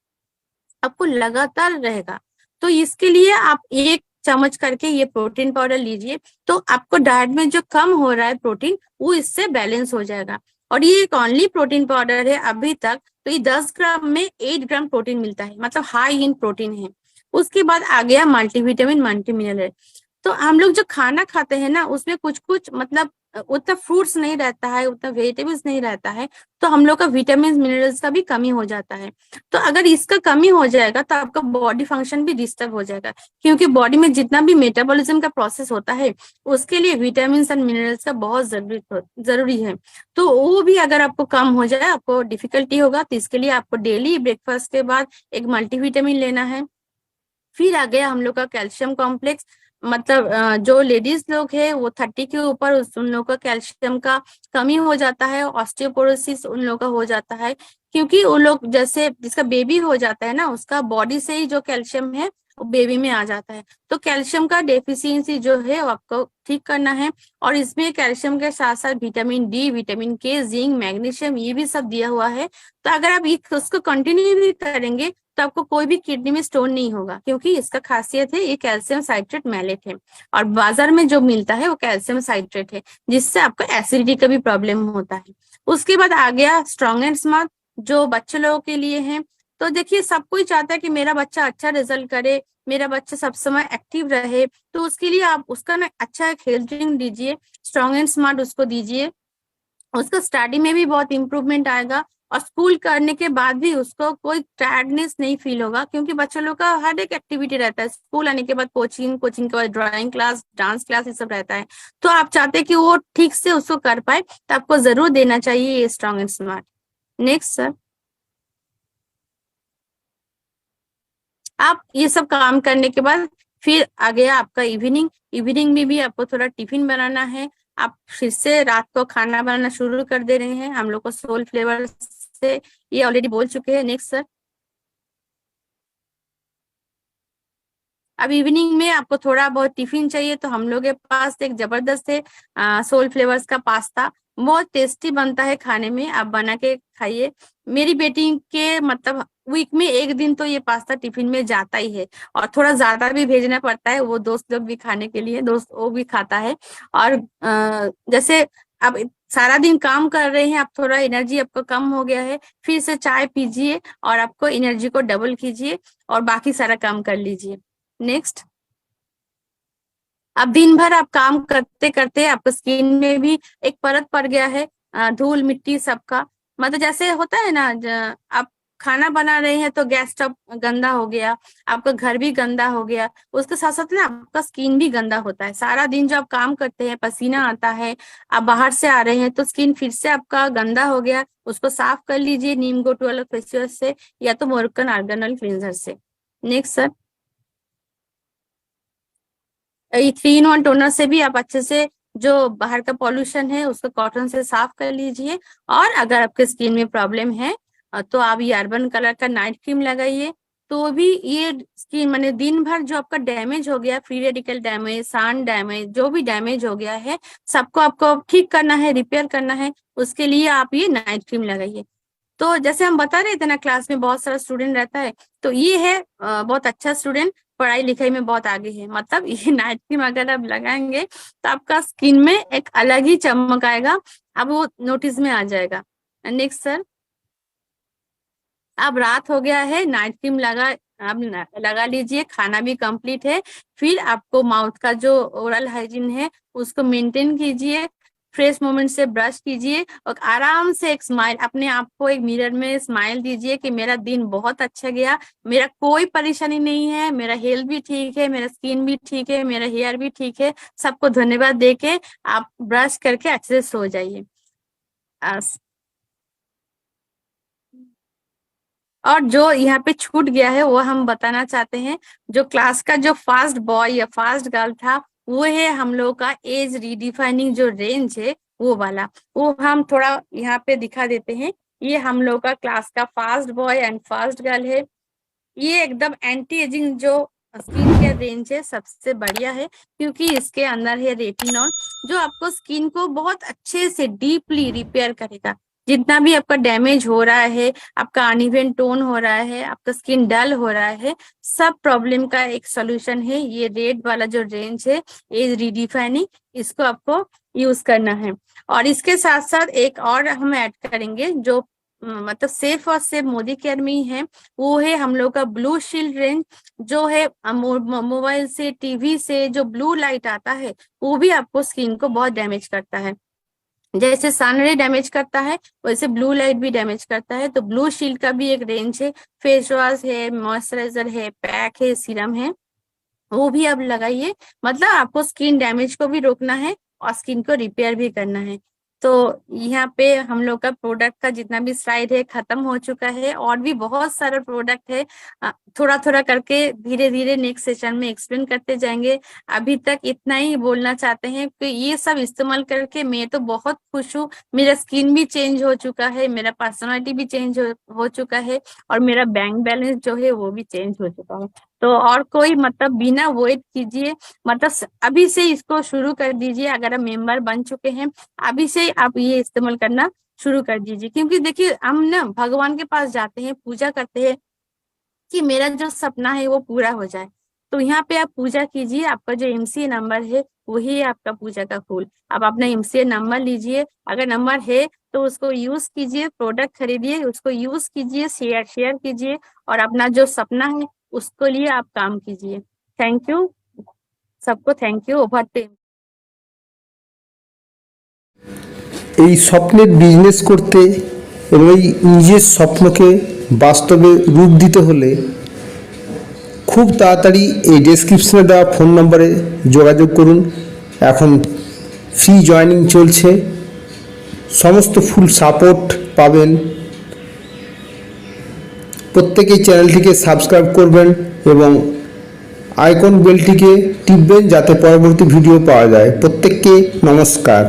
[SPEAKER 6] आपको लगातार रहेगा। तो इसके लिए आप 1 चम्मच करके ये प्रोटीन पाउडर लीजिए, तो आपको डाइट में जो कम हो रहा है प्रोटीन वो इससे बैलेंस हो जाएगा। और ये एक ओनली प्रोटीन पाउडर है अभी तक, तो ये 10 ग्राम में 8 ग्राम प्रोटीन मिलता है, मतलब हाई इन प्रोटीन है। उसके बाद आ गया मल्टीविटामिन मल्टी मिनरल। तो हम लोग जो खाना खाते हैं ना उसमें कुछ कुछ मतलब उतना फ्रूट्स नहीं रहता है, उतना वेजिटेबल्स नहीं रहता है, तो हम लोग का विटामिन मिनरल्स का भी कमी हो जाता है। तो अगर इसका कमी हो जाएगा तो आपका बॉडी फंक्शन भी डिस्टर्ब हो जाएगा, क्योंकि बॉडी में जितना भी मेटाबॉलिज्म का प्रोसेस होता है उसके लिए विटामिन एंड मिनरल्स का बहुत जरूरी है। तो वो भी अगर आपको कम हो जाए, आपको डिफिकल्टी होगा, तो इसके लिए आपको डेली ब्रेकफास्ट के बाद एक मल्टीविटामिन लेना है। फिर आ गया हम लोग का कैल्शियम कॉम्प्लेक्स, मतलब जो लेडीज लोग है वो 30 के ऊपर उन लोग का कैल्शियम का कमी हो जाता है, ऑस्टियोपोरोसिस उन लोग का हो जाता है, क्योंकि वो लोग जैसे जिसका बेबी हो जाता है ना उसका बॉडी से ही जो कैल्शियम है वो बेबी में आ जाता है। तो कैल्शियम का डेफिशिएंसी जो है वो आपको ठीक करना है। और इसमें कैल्शियम के साथ साथ विटामिन डी, विटामिन के, जिंक, मैग्नीशियम ये भी सब दिया हुआ है। तो अगर आप उसको कंटिन्यू भी करेंगे तो आपको कोई भी किडनी में स्टोन नहीं होगा, क्योंकि इसका खासियत है ये कैल्शियम साइट्रेट मैलेट है, और बाजार में जो मिलता है वो कैल्शियम साइट्रेट है, जिससे आपको एसिडिटी का भी प्रॉब्लम होता है। उसके बाद आ गया स्ट्रॉन्ग एंड स्मार्ट, जो बच्चे लोगों के लिए है। तो देखिए सब कोई चाहता है कि मेरा बच्चा अच्छा रिजल्ट करे, मेरा बच्चा सब समय एक्टिव रहे, तो उसके लिए आप उसका ना अच्छा एक हेल्थ ड्रिंक दीजिए, स्ट्रॉन्ग एंड स्मार्ट उसको दीजिए। उसका स्टडी में भी बहुत इंप्रूवमेंट आएगा, और स्कूल करने के बाद भी उसको कोई टायर्डनेस नहीं फील होगा, क्योंकि बच्चों लोग का हर एक एक्टिविटी रहता है, स्कूल आने के बाद कोचिंग, कोचिंग के बाद ड्राइंग क्लास, डांस क्लास, ये सब रहता है। तो आप चाहते हैं कि वो ठीक से उसको कर पाए, तो आपको जरूर देना चाहिए ये strong and smart. Next sir, आप ये सब काम करने के बाद फिर आ गया आपका इवनिंग। इवनिंग में भी आपको थोड़ा टिफिन बनाना है। आप फिर से रात को खाना बनाना शुरू कर दे रहे हैं हम लोग को सोल फ्लेवर से, ये ऑलरेडी बोल चुके हैं। नेक्स्ट सर, अब इवनिंग में आपको थोड़ा बहुत टिफिन चाहिए, तो हम लोग के पास एक जबरदस्त है सोल फ्लेवर्स का पास्ता, बहुत टेस्टी बनता है खाने में, आप बना के खाइए। मेरी बेटी के मतलब वीक में एक दिन तो ये पास्ता टिफिन में जाता ही है, और थोड़ा ज्यादा भी भेजना पड़ता है, वो दोस्त लोग भी खाने के लिए, दोस्त वो भी खाता है। और जैसे अब सारा दिन काम कर रहे हैं, आप थोड़ा एनर्जी आपको कम हो गया है, फिर से चाय पीजिए और आपको एनर्जी को डबल कीजिए और बाकी सारा काम कर लीजिए। नेक्स्ट, अब दिन भर आप काम करते करते आपको स्किन में भी एक परत पड़ गया है, धूल मिट्टी सबका, मतलब जैसे होता है ना, आप खाना बना रहे हैं तो गैस स्टोव गंदा हो गया, आपका घर भी गंदा हो गया, उसके साथ साथ ना आपका स्किन भी गंदा होता है। सारा दिन जो आप काम करते हैं, पसीना आता है, आप बाहर से आ रहे हैं, तो स्किन फिर से आपका गंदा हो गया, उसको साफ कर लीजिए नीम गोटू वाला फेस वॉश से या तो मोरक्कन आर्गेनल क्लींजर से। नेक्स्ट सर, 3-in-1 टोनर से भी आप अच्छे से जो बाहर का पॉल्यूशन है उसको कॉटन से साफ कर लीजिए। और अगर आपके स्किन में प्रॉब्लम है तो आप ये अर्बन कलर का नाइट क्रीम लगाइए, तो भी ये स्किन माने दिन भर जो आपका डैमेज हो गया, free radical damage, sun damage, जो भी डैमेज हो गया है सबको आपको ठीक करना है, रिपेयर करना है, उसके लिए आप ये नाइट क्रीम लगाइए। तो जैसे हम बता रहे थे ना, क्लास में बहुत सारा स्टूडेंट रहता है, तो ये है बहुत अच्छा स्टूडेंट, पढ़ाई लिखाई में बहुत आगे है, मतलब ये नाइट क्रीम अगर आप लगाएंगे तो आपका स्किन में एक अलग ही चमक आएगा, अब वो नोटिस में आ जाएगा। नेक्स्ट सर, अब रात हो गया है, नाइट क्रीम आप लगा लीजिए, खाना भी कंप्लीट है, फिर आपको माउथ का जो ओरल हाइजीन है उसको मेंटेन कीजिए, फ्रेश मोमेंट से ब्रश कीजिए और आराम से एक स्माइल, अपने आप को एक मिरर में स्माइल दीजिए कि मेरा दिन बहुत अच्छा गया, मेरा कोई परेशानी नहीं है, मेरा हेल्थ भी ठीक है, मेरा स्किन भी ठीक है, मेरा हेयर भी ठीक है। सबको धन्यवाद देके आप ब्रश करके अच्छे से सो जाइए। और जो यहाँ पे छूट गया है वो हम बताना चाहते हैं, जो क्लास का जो फास्ट बॉय या फास्ट गर्ल था वो है हम लोग का एज रीडिफाइनिंग जो रेंज है वो वाला, वो हम थोड़ा यहाँ पे दिखा देते हैं। ये हम लोग का क्लास का fast boy and fast girl है। ये एकदम एंटी एजिंग जो स्किन केयर रेंज है सबसे बढ़िया है, क्योंकि इसके अंदर है रेटिनॉल जो आपको स्किन को बहुत अच्छे से डीपली रिपेयर करेगा। जितना भी आपका डैमेज हो रहा है, आपका अनइवन टोन हो रहा है, आपका स्किन डल हो रहा है, सब प्रॉब्लम का एक सॉल्यूशन है ये रेड वाला जो रेंज है एज रीडिफाइनिंग, इसको आपको यूज करना है। और इसके साथ साथ एक और हम ऐड करेंगे जो मतलब सेफ और सेफ मोदी केयर में ही है, वो है हम लोग का ब्लू शील्ड रेंज, जो है मोबाइल से टीवी से जो ब्लू लाइट आता है वो भी आपको स्किन को बहुत डैमेज करता है। जैसे सनरे डैमेज करता है वैसे ब्लू लाइट भी डैमेज करता है। तो ब्लू शील्ड का भी एक रेंज है, फेस वॉश है, मॉइस्चराइजर है, पैक है, सीरम है, वो भी आप लगाइए। मतलब आपको स्किन डैमेज को भी रोकना है और स्किन को रिपेयर भी करना है। तो यहाँ पे हम लोग का प्रोडक्ट का जितना भी स्लाइड है खत्म हो चुका है, और भी बहुत सारा प्रोडक्ट है, थोड़ा थोड़ा करके धीरे धीरे नेक्स्ट सेशन में एक्सप्लेन करते जाएंगे। अभी तक इतना ही बोलना चाहते हैं कि ये सब इस्तेमाल करके मैं तो बहुत खुश हूँ, मेरा स्किन भी चेंज हो चुका है, मेरा पर्सनालिटी भी चेंज हो चुका है, और मेरा बैंक बैलेंस जो है वो भी चेंज हो चुका है। तो और कोई मतलब बिना वेट कीजिए, मतलब अभी से इसको शुरू कर दीजिए। अगर आप मेंबर बन चुके हैं अभी से आप ये इस्तेमाल करना शुरू कर दीजिए, क्योंकि देखिए हम ना भगवान के पास जाते हैं, पूजा करते हैं कि मेरा जो सपना है वो पूरा हो जाए। तो यहाँ पे आप पूजा कीजिए, आपका जो एमसीए नंबर है वही है आपका पूजा का फूल। आप अपना एमसीए नंबर लीजिए, अगर नंबर है तो उसको यूज कीजिए, प्रोडक्ट खरीदिए, उसको यूज कीजिए, शेयर कीजिए, और अपना जो सपना है उसको लिए आप काम कीजिए। थैंक यू सबको, थैंक यू। ओवर टू
[SPEAKER 1] এই স্বপ্নের বিজনেস করতে এবং এই নিজের স্বপ্নকে বাস্তবে রূপ দিতে হলে খুব তাড়াতাড়ি এই ডেসক্রিপশনে দেওয়া ফোন নম্বরে যোগাযোগ করুন। এখন ফ্রি জয়েনিং চলছে, সমস্ত ফুল সাপোর্ট পাবেন। প্রত্যেকেই চ্যানেলটিকে সাবস্ক্রাইব করবেন এবং আইকন বেলটিকে টিপবেন যাতে পরবর্তী ভিডিও পাওয়া যায়। প্রত্যেককে নমস্কার।